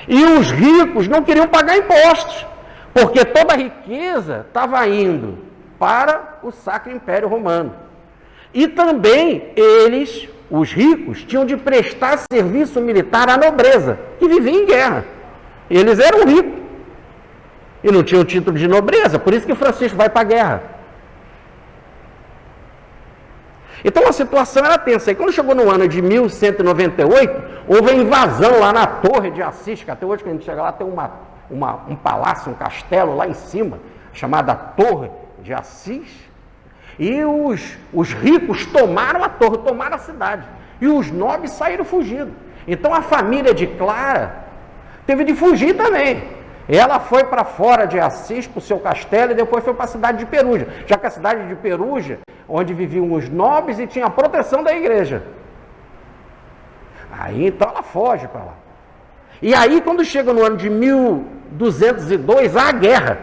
E os ricos não queriam pagar impostos, porque toda a riqueza estava indo para o Sacro Império Romano. E também eles, os ricos, tinham de prestar serviço militar à nobreza, que vivia em guerra. Eles eram ricos e não tinham título de nobreza, por isso que Francisco vai para a guerra. Então a situação era tensa. E quando chegou no ano de 1198, houve a invasão lá na Torre de Assis, que até hoje, quando a gente chega lá, tem um palácio, um castelo lá em cima, chamada Torre de Assis. E os ricos tomaram a torre, tomaram a cidade. E os nobres saíram fugindo. Então a família de Clara teve de fugir também. Ela foi para fora de Assis, para o seu castelo, e depois foi para a cidade de Perugia. Já que a cidade de Perugia, onde viviam os nobres e tinha a proteção da igreja. Aí então ela foge para lá. E aí quando chega no ano de 1202, há a guerra.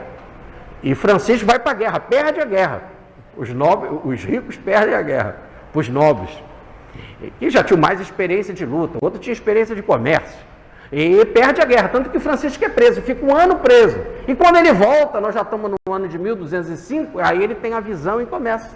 E Francisco vai para a guerra, perde a guerra. Os ricos perdem a guerra para os nobres. Que já tinham mais experiência de luta, outro tinha experiência de comércio. E perde a guerra, tanto que Francisco é preso, fica um ano preso. E quando ele volta, nós já estamos no ano de 1205, aí ele tem a visão e começa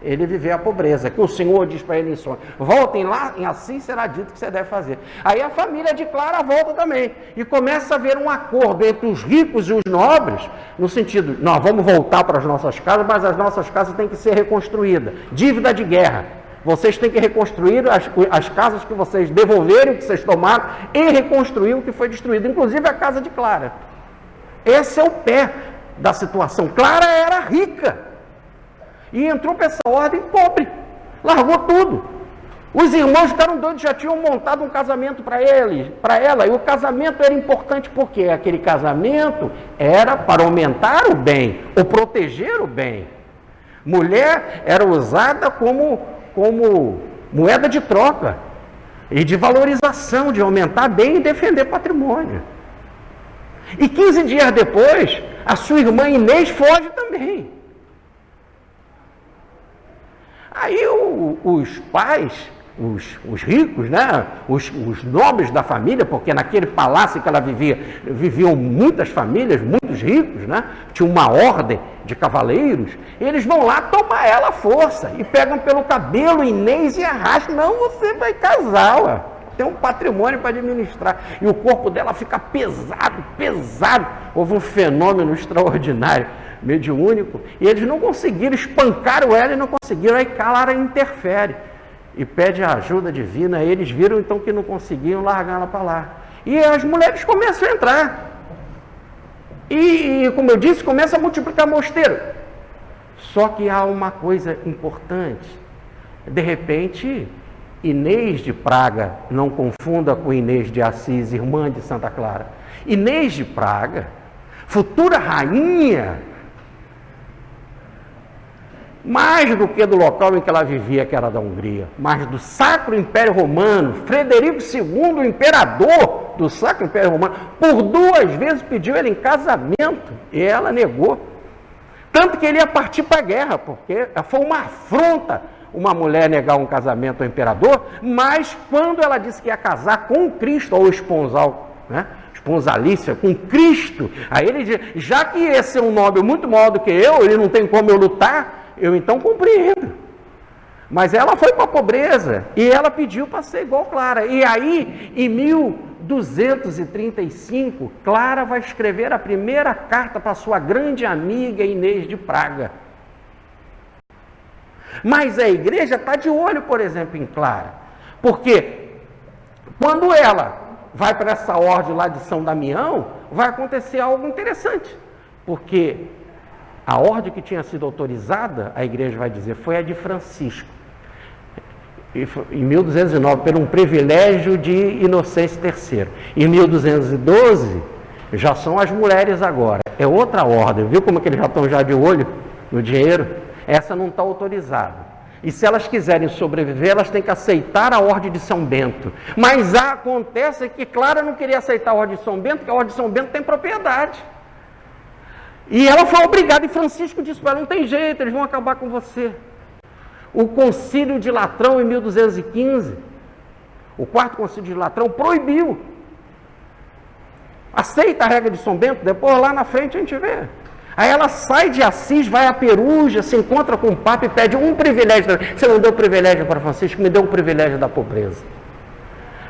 ele viver a pobreza, que o Senhor diz para ele em sonho: voltem lá, e assim será dito que você deve fazer. Aí a família de Clara volta também, e começa a haver um acordo entre os ricos e os nobres, no sentido, nós vamos voltar para as nossas casas, mas as nossas casas têm que ser reconstruídas. Dívida de guerra. Vocês têm que reconstruir as casas que vocês devolveram, que vocês tomaram, e reconstruir o que foi destruído, inclusive a casa de Clara. Esse é o pé da situação. Clara era rica e entrou para essa ordem pobre, largou tudo. Os irmãos ficaram doidos, já tinham montado um casamento para ela, e o casamento era importante porque aquele casamento era para aumentar o bem, ou proteger o bem. Mulher era usada como moeda de troca e de valorização, de aumentar bem e defender patrimônio. E 15 dias depois, a sua irmã Inês foge também. Aí os pais, os ricos, né? Os nobres da família, porque naquele palácio que ela vivia, viviam muitas famílias, muitos ricos, né? Tinha uma ordem de cavaleiros, eles vão lá tomar ela à força, e pegam pelo cabelo Inês e arrastam. Não, você vai casar, ué. Tem um patrimônio para administrar. E o corpo dela fica pesado, pesado. Houve um fenômeno extraordinário, mediúnico, e eles não conseguiram, espancaram ela e não conseguiram. Aí Clara interfere e pede a ajuda divina. Eles viram então que não conseguiam, largar ela para lá. E as mulheres começam a entrar. E como eu disse, começa a multiplicar mosteiro. Só que há uma coisa importante. De repente, Inês de Praga, não confunda com Inês de Assis, irmã de Santa Clara. Inês de Praga, futura rainha, mais do que do local em que ela vivia, que era da Hungria, mas do Sacro Império Romano. Frederico II, o imperador do Sacro Império Romano, por 2 vezes pediu ela em casamento e ela negou. Tanto que ele ia partir para a guerra, porque foi uma afronta uma mulher negar um casamento ao imperador. Mas quando ela disse que ia casar com Cristo, ou esponsal, né? Esponsalícia, com Cristo, aí ele diz, já que esse é um nobre muito maior do que eu, ele não tem como eu lutar, eu então compreendo. Mas ela foi para a pobreza, e ela pediu para ser igual Clara. E aí, em 1235, Clara vai escrever a primeira carta para sua grande amiga Inês de Praga. Mas a igreja está de olho, por exemplo, em Clara. Porque quando ela vai para essa ordem lá de São Damião, vai acontecer algo interessante. Porque a ordem que tinha sido autorizada, a igreja vai dizer, foi a de Francisco. Em 1209, por um privilégio de Inocêncio III. Em 1212, já são as mulheres agora. É outra ordem. Viu como que eles já estão já de olho no dinheiro? Essa não está autorizada. E se elas quiserem sobreviver, elas têm que aceitar a ordem de São Bento. Mas acontece que Clara não queria aceitar a ordem de São Bento, porque a ordem de São Bento tem propriedade. E ela foi obrigada, e Francisco disse para ela, não tem jeito, eles vão acabar com você. O concílio de Latrão, em 1215, o 4º concílio de Latrão, proibiu. Aceita a regra de São Bento, depois lá na frente a gente vê. Aí ela sai de Assis, vai a Perugia, se encontra com o Papa e pede um privilégio. Você não deu privilégio para Francisco, me deu o privilégio da pobreza.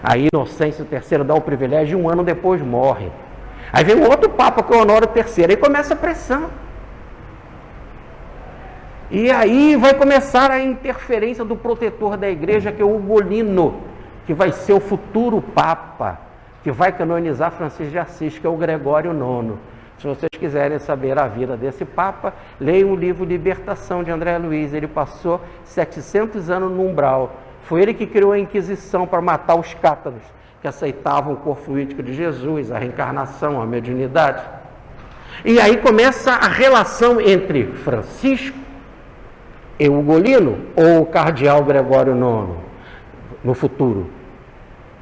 Aí Inocêncio III dá o privilégio e 1 ano depois morre. Aí vem um outro Papa, que é o Honório III, aí começa a pressão. E aí vai começar a interferência do protetor da igreja, que é o Ugolino, que vai ser o futuro Papa, que vai canonizar Francisco de Assis, que é o Gregório IX. Se vocês quiserem saber a vida desse Papa, leiam o livro Libertação, de André Luiz. Ele passou 700 anos no umbral. Foi ele que criou a Inquisição para matar os cátaros, que aceitavam o corpo fluídico de Jesus, a reencarnação, a mediunidade. E aí começa a relação entre Francisco e Ugolino, ou o cardeal Gregório IX, no futuro.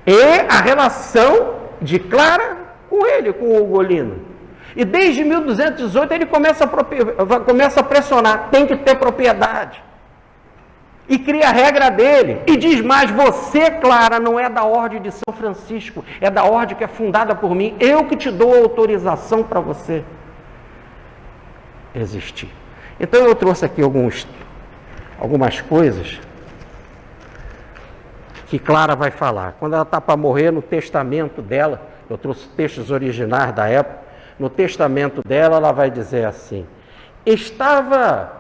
E a relação de Clara com ele, com o Ugolino. E desde 1218 ele começa a pressionar, tem que ter propriedade. E cria a regra dele. E diz mais, você, Clara, não é da ordem de São Francisco, é da ordem que é fundada por mim. Eu que te dou autorização para você existir. Então eu trouxe aqui algumas coisas que Clara vai falar. Quando ela está para morrer, no testamento dela, eu trouxe textos originais da época, no testamento dela, ela vai dizer assim: estava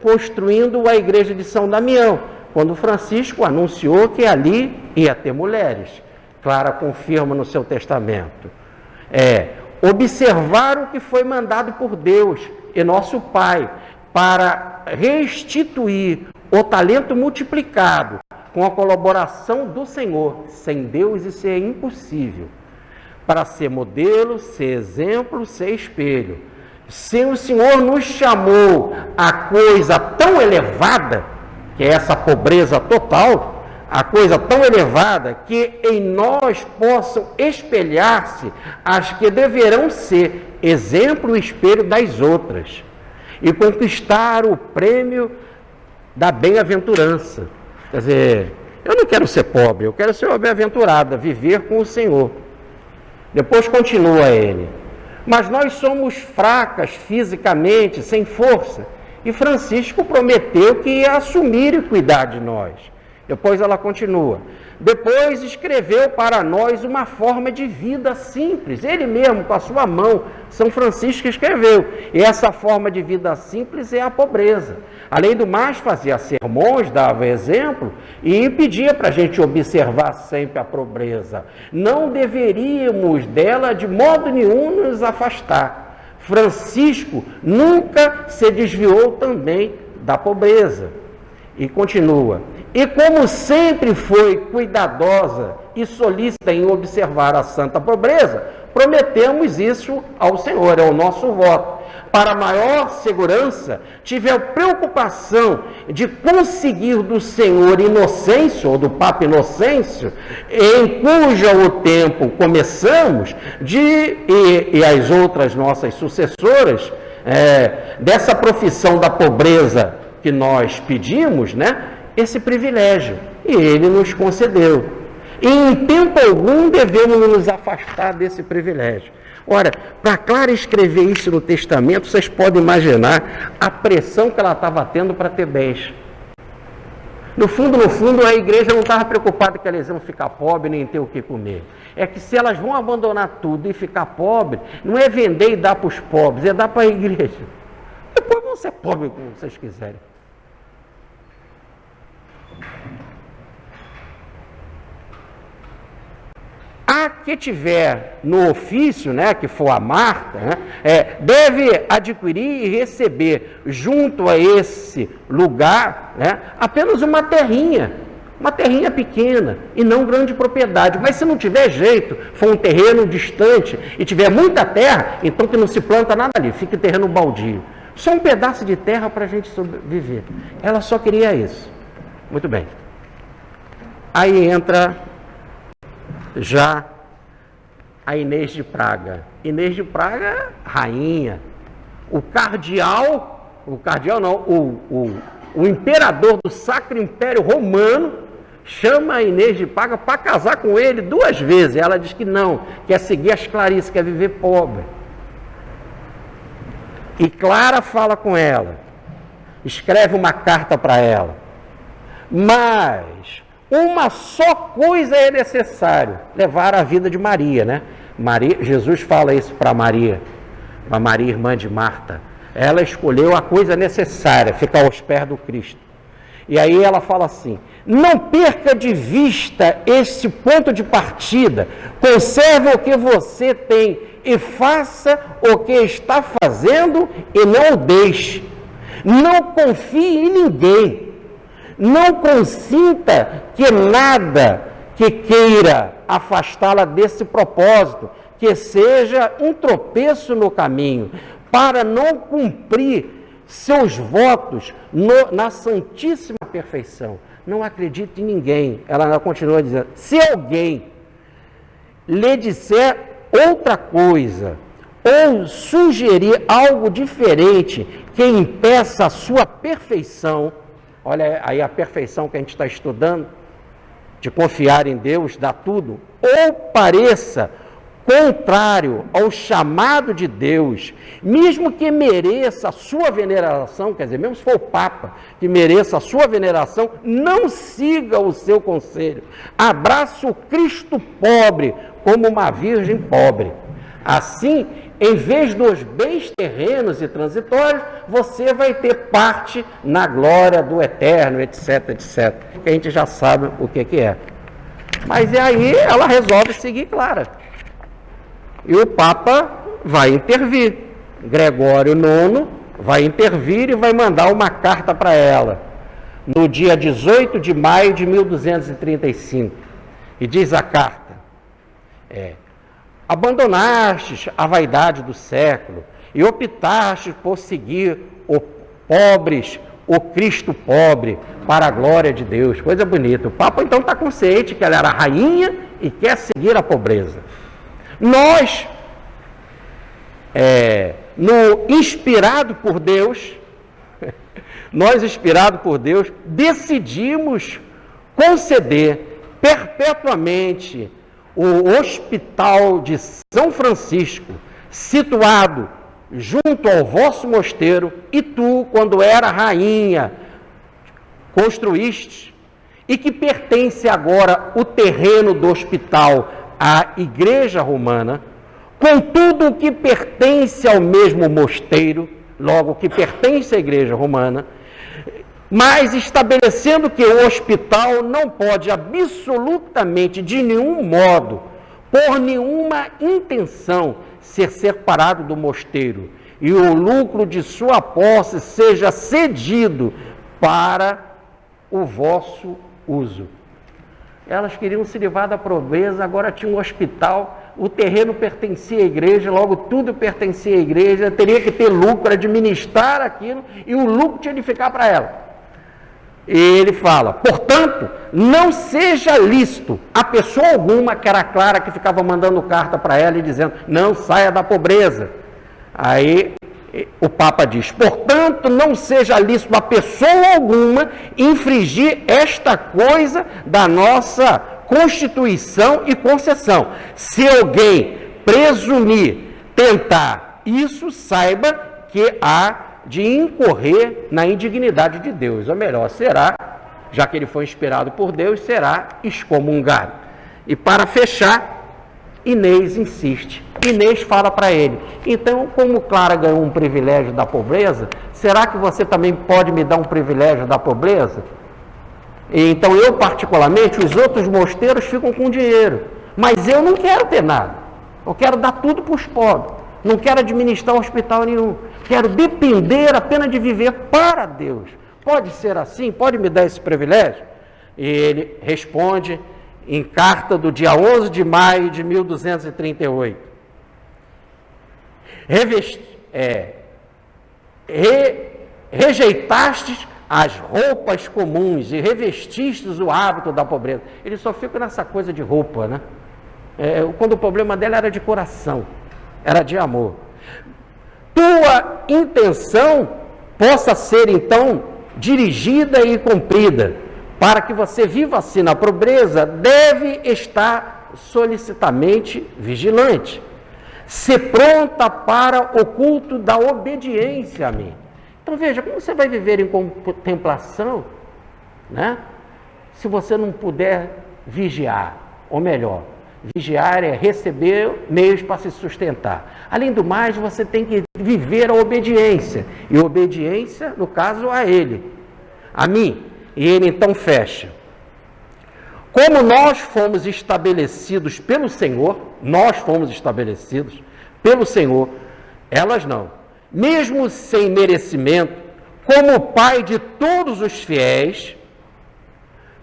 construindo a igreja de São Damião, quando Francisco anunciou que ali ia ter mulheres. Clara confirma no seu testamento. Observar o que foi mandado por Deus e nosso Pai, para restituir o talento multiplicado, com a colaboração do Senhor. Sem Deus isso é impossível. Para ser modelo, ser exemplo, ser espelho. Se o Senhor nos chamou a coisa tão elevada, que é essa pobreza total, a coisa tão elevada que em nós possam espelhar-se as que deverão ser exemplo e espelho das outras e conquistar o prêmio da bem-aventurança. Quer dizer, eu não quero ser pobre, eu quero ser bem-aventurada, viver com o Senhor. Depois continua ele. Mas nós somos fracas fisicamente, sem força. E Francisco prometeu que ia assumir e cuidar de nós. Depois ela continua. Depois escreveu para nós uma forma de vida simples. Ele mesmo, com a sua mão, São Francisco escreveu. E essa forma de vida simples é a pobreza. Além do mais, fazia sermões, dava exemplo e pedia para a gente observar sempre a pobreza. Não deveríamos dela de modo nenhum nos afastar. Francisco nunca se desviou também da pobreza. E continua. E como sempre foi cuidadosa e solícita em observar a santa pobreza, prometemos isso ao Senhor, é o nosso voto. Para maior segurança, tive a preocupação de conseguir do Senhor Inocêncio, ou do Papa Inocêncio, em cuja o tempo começamos, e as outras nossas sucessoras, dessa profissão da pobreza que nós pedimos, né? Esse privilégio, e ele nos concedeu. E em tempo algum devemos nos afastar desse privilégio. Ora, para Clara escrever isso no testamento, vocês podem imaginar a pressão que ela estava tendo para ter bens. No fundo, a igreja não estava preocupada que elas iam ficar pobres nem ter o que comer. É que se elas vão abandonar tudo e ficar pobres, não é vender e dar para os pobres, é dar para a igreja. Depois vão ser pobres como vocês quiserem. A que tiver no ofício, né, que for a Marta, né, deve adquirir e receber junto a esse lugar, né, apenas uma terrinha pequena e não grande propriedade. Mas se não tiver jeito, for um terreno distante e tiver muita terra, então que não se planta nada ali, fica terreno baldio. Só um pedaço de terra para a gente sobreviver. Ela só queria isso. Muito bem. Aí entra já a Inês de Praga. Inês de Praga, rainha. O imperador do Sacro Império Romano chama a Inês de Praga para casar com ele 2 vezes. Ela diz que não, quer seguir as Clarices, quer viver pobre. E Clara fala com ela, escreve uma carta para ela. Mas uma só coisa é necessário, levar a vida de Maria, né? Jesus fala isso para Maria, irmã de Marta. Ela escolheu a coisa necessária, ficar aos pés do Cristo. E aí ela fala assim, não perca de vista esse ponto de partida, conserve o que você tem e faça o que está fazendo e não o deixe. Não confie em ninguém. Não consinta que nada que queira afastá-la desse propósito, que seja um tropeço no caminho, para não cumprir seus votos na santíssima perfeição. Não acredite em ninguém. Ela continua dizendo, se alguém lhe disser outra coisa, ou sugerir algo diferente que impeça a sua perfeição, olha aí a perfeição que a gente está estudando, de confiar em Deus, dá tudo, ou pareça contrário ao chamado de Deus, mesmo que mereça a sua veneração, quer dizer, mesmo se for o Papa que mereça a sua veneração, não siga o seu conselho. Abrace o Cristo pobre como uma virgem pobre. Assim, em vez dos bens terrenos e transitórios, você vai ter parte na glória do eterno, etc, etc. Que a gente já sabe o que é. Mas aí ela resolve seguir Clara. E o Papa vai intervir. Gregório IX vai intervir e vai mandar uma carta para ela, no dia 18 de maio de 1235. E diz a carta, abandonastes a vaidade do século e optastes por seguir os pobres o Cristo pobre para a glória de Deus. Coisa bonita. O Papa então está consciente que ela era rainha e quer seguir a pobreza. Nós, inspirado por Deus, decidimos conceder perpetuamente o Hospital de São Francisco, situado junto ao vosso mosteiro, e tu, quando era rainha, construíste, e que pertence agora o terreno do hospital à Igreja Romana, com tudo o que pertence ao mesmo mosteiro, logo que pertence à Igreja Romana, mas estabelecendo que o hospital não pode absolutamente, de nenhum modo, por nenhuma intenção, ser separado do mosteiro, e o lucro de sua posse seja cedido para o vosso uso. Elas queriam se livrar da pobreza, agora tinha um hospital, o terreno pertencia à igreja, logo tudo pertencia à igreja, teria que ter lucro para administrar aquilo, e o lucro tinha de ficar para ela. E ele fala, portanto, não seja lícito a pessoa alguma, que era Clara, que ficava mandando carta para ela e dizendo, não saia da pobreza. Aí o Papa diz, portanto, não seja lícito a pessoa alguma infringir esta coisa da nossa Constituição e concessão. Se alguém presumir tentar isso, saiba que há de incorrer na indignidade de Deus, ou melhor, será, já que ele foi inspirado por Deus, será excomungado. E para fechar, Inês insiste. Inês fala para ele, então, como Clara ganhou um privilégio da pobreza, será que você também pode me dar um privilégio da pobreza? E então eu, particularmente, os outros mosteiros ficam com dinheiro, mas eu não quero ter nada, eu quero dar tudo para os pobres, não quero administrar hospital nenhum, quero depender apenas de viver para Deus. Pode ser assim? Pode me dar esse privilégio? E ele responde em carta do dia 11 de maio de 1238. Rejeitastes as roupas comuns e revestistes o hábito da pobreza. Ele só fica nessa coisa de roupa, né? Quando o problema dela era de coração, era de amor. Tua intenção possa ser, então, dirigida e cumprida. Para que você viva assim na pobreza, deve estar solicitamente vigilante. Ser pronta para o culto da obediência a mim. Então veja, como você vai viver em contemplação, né? Se você não puder vigiar, ou melhor, vigiar é receber meios para se sustentar. Além do mais, você tem que viver a obediência. E obediência, no caso, a ele, a mim. E ele então fecha. Como nós fomos estabelecidos pelo Senhor, elas não. Mesmo sem merecimento, como Pai de todos os fiéis,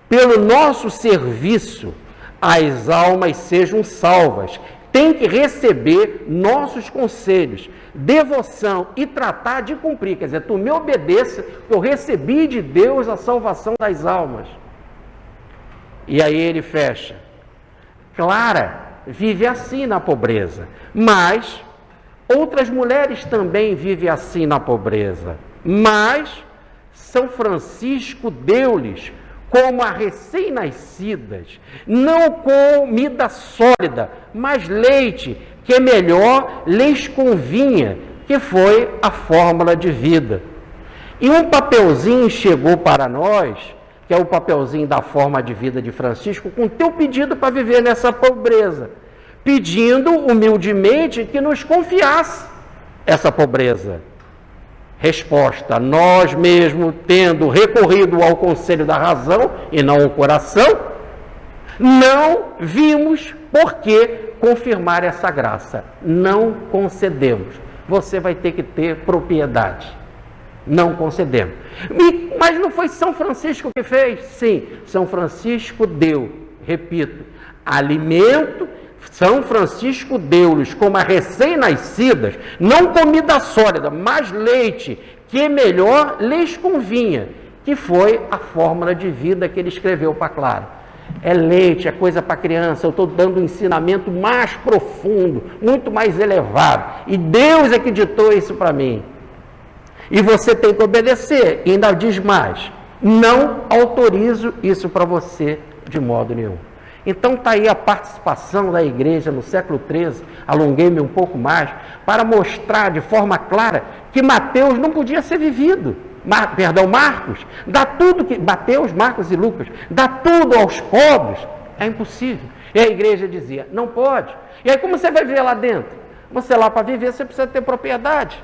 pelo nosso serviço, as almas sejam salvas. Tem que receber nossos conselhos, devoção e tratar de cumprir. Quer dizer, tu me obedeça, eu recebi de Deus a salvação das almas. E aí ele fecha. Clara vive assim na pobreza, mas outras mulheres também vivem assim na pobreza. Mas São Francisco deu-lhes, como a recém-nascidas, não comida sólida, mas leite, que melhor lhes convinha, que foi a fórmula de vida. E um papelzinho chegou para nós, que é o papelzinho da forma de vida de Francisco, com teu pedido para viver nessa pobreza, pedindo humildemente que nos confiasse essa pobreza. Resposta, nós mesmos, tendo recorrido ao conselho da razão e não ao coração, não vimos por que confirmar essa graça. Não concedemos. Você vai ter que ter propriedade. Não concedemos. Mas não foi São Francisco que fez? Sim, São Francisco deu, repito, alimento, São Francisco deu-lhes como a recém-nascidas, não comida sólida, mas leite, que melhor lhes convinha, que foi a fórmula de vida que ele escreveu para Clara. É leite, é coisa para criança, eu estou dando um ensinamento mais profundo, muito mais elevado. E Deus é que ditou isso para mim. E você tem que obedecer. E ainda diz mais, não autorizo isso para você de modo nenhum. Então está aí a participação da igreja no século XIII, alonguei-me um pouco mais, para mostrar de forma clara que Mateus não podia ser vivido. Marcos, dá tudo que... Mateus, Marcos e Lucas, dá tudo aos pobres, é impossível. E a igreja dizia, não pode. E aí como você vai viver lá dentro? Você lá para viver, você precisa ter propriedade.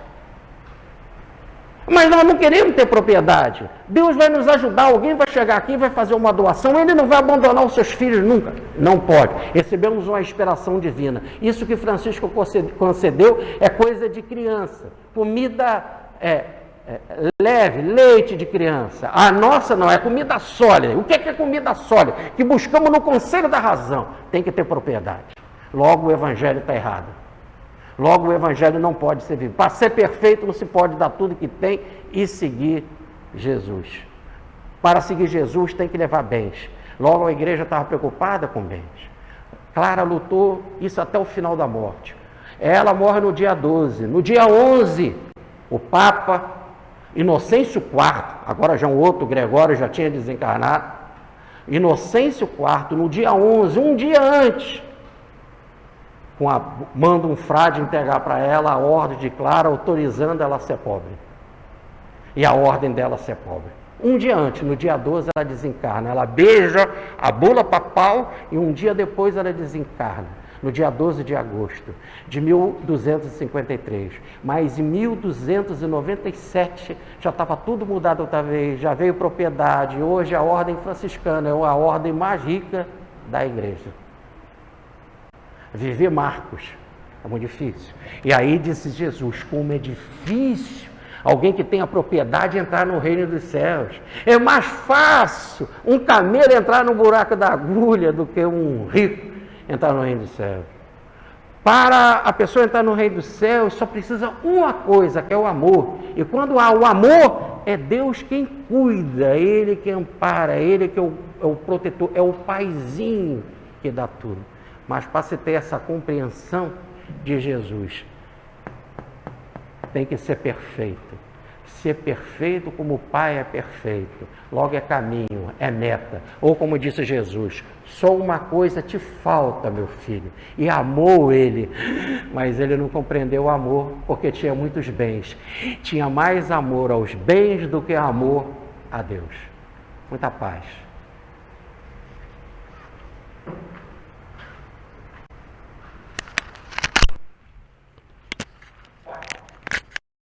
Mas nós não queremos ter propriedade. Deus vai nos ajudar, alguém vai chegar aqui e vai fazer uma doação, ele não vai abandonar os seus filhos nunca. Não pode. Recebemos uma inspiração divina. Isso que Francisco concedeu é coisa de criança. Comida leve, leite de criança. A nossa não, é comida sólida. O que é comida sólida? Que buscamos no conselho da razão. Tem que ter propriedade. Logo o evangelho está errado. Logo o evangelho não pode ser vivido. Para ser perfeito não se pode dar tudo que tem e seguir Jesus. Para seguir Jesus tem que levar bens. Logo a igreja estava preocupada com bens. Clara lutou isso até o final da morte. Ela morre no dia 12. No dia 11, o Papa Inocêncio IV, agora já um outro Gregório já tinha desencarnado, Inocêncio IV, no dia 11, um dia antes, manda um frade entregar para ela a ordem de Clara, autorizando ela a ser pobre. E a ordem dela a ser pobre. Um dia antes, no dia 12, ela desencarna. Ela beija a bula papal e um dia depois ela desencarna. No dia 12 de agosto de 1253. Mas em 1297 já estava tudo mudado outra vez, já veio propriedade. Hoje a ordem franciscana é a ordem mais rica da igreja. Viver Marcos é muito difícil. E aí disse Jesus, como é difícil alguém que tenha propriedade entrar no reino dos céus. É mais fácil um camelo entrar no buraco da agulha do que um rico entrar no reino dos céus. Para a pessoa entrar no reino dos céus, só precisa uma coisa, que é o amor. E quando há o amor, é Deus quem cuida, é Ele que ampara, é Ele que é o protetor, é o paizinho que dá tudo. Mas para se ter essa compreensão de Jesus, tem que ser perfeito. Ser perfeito como o Pai é perfeito. Logo é caminho, é meta. Ou como disse Jesus, só uma coisa te falta, meu filho. E amou ele, mas ele não compreendeu o amor porque tinha muitos bens. Tinha mais amor aos bens do que amor a Deus. Muita paz.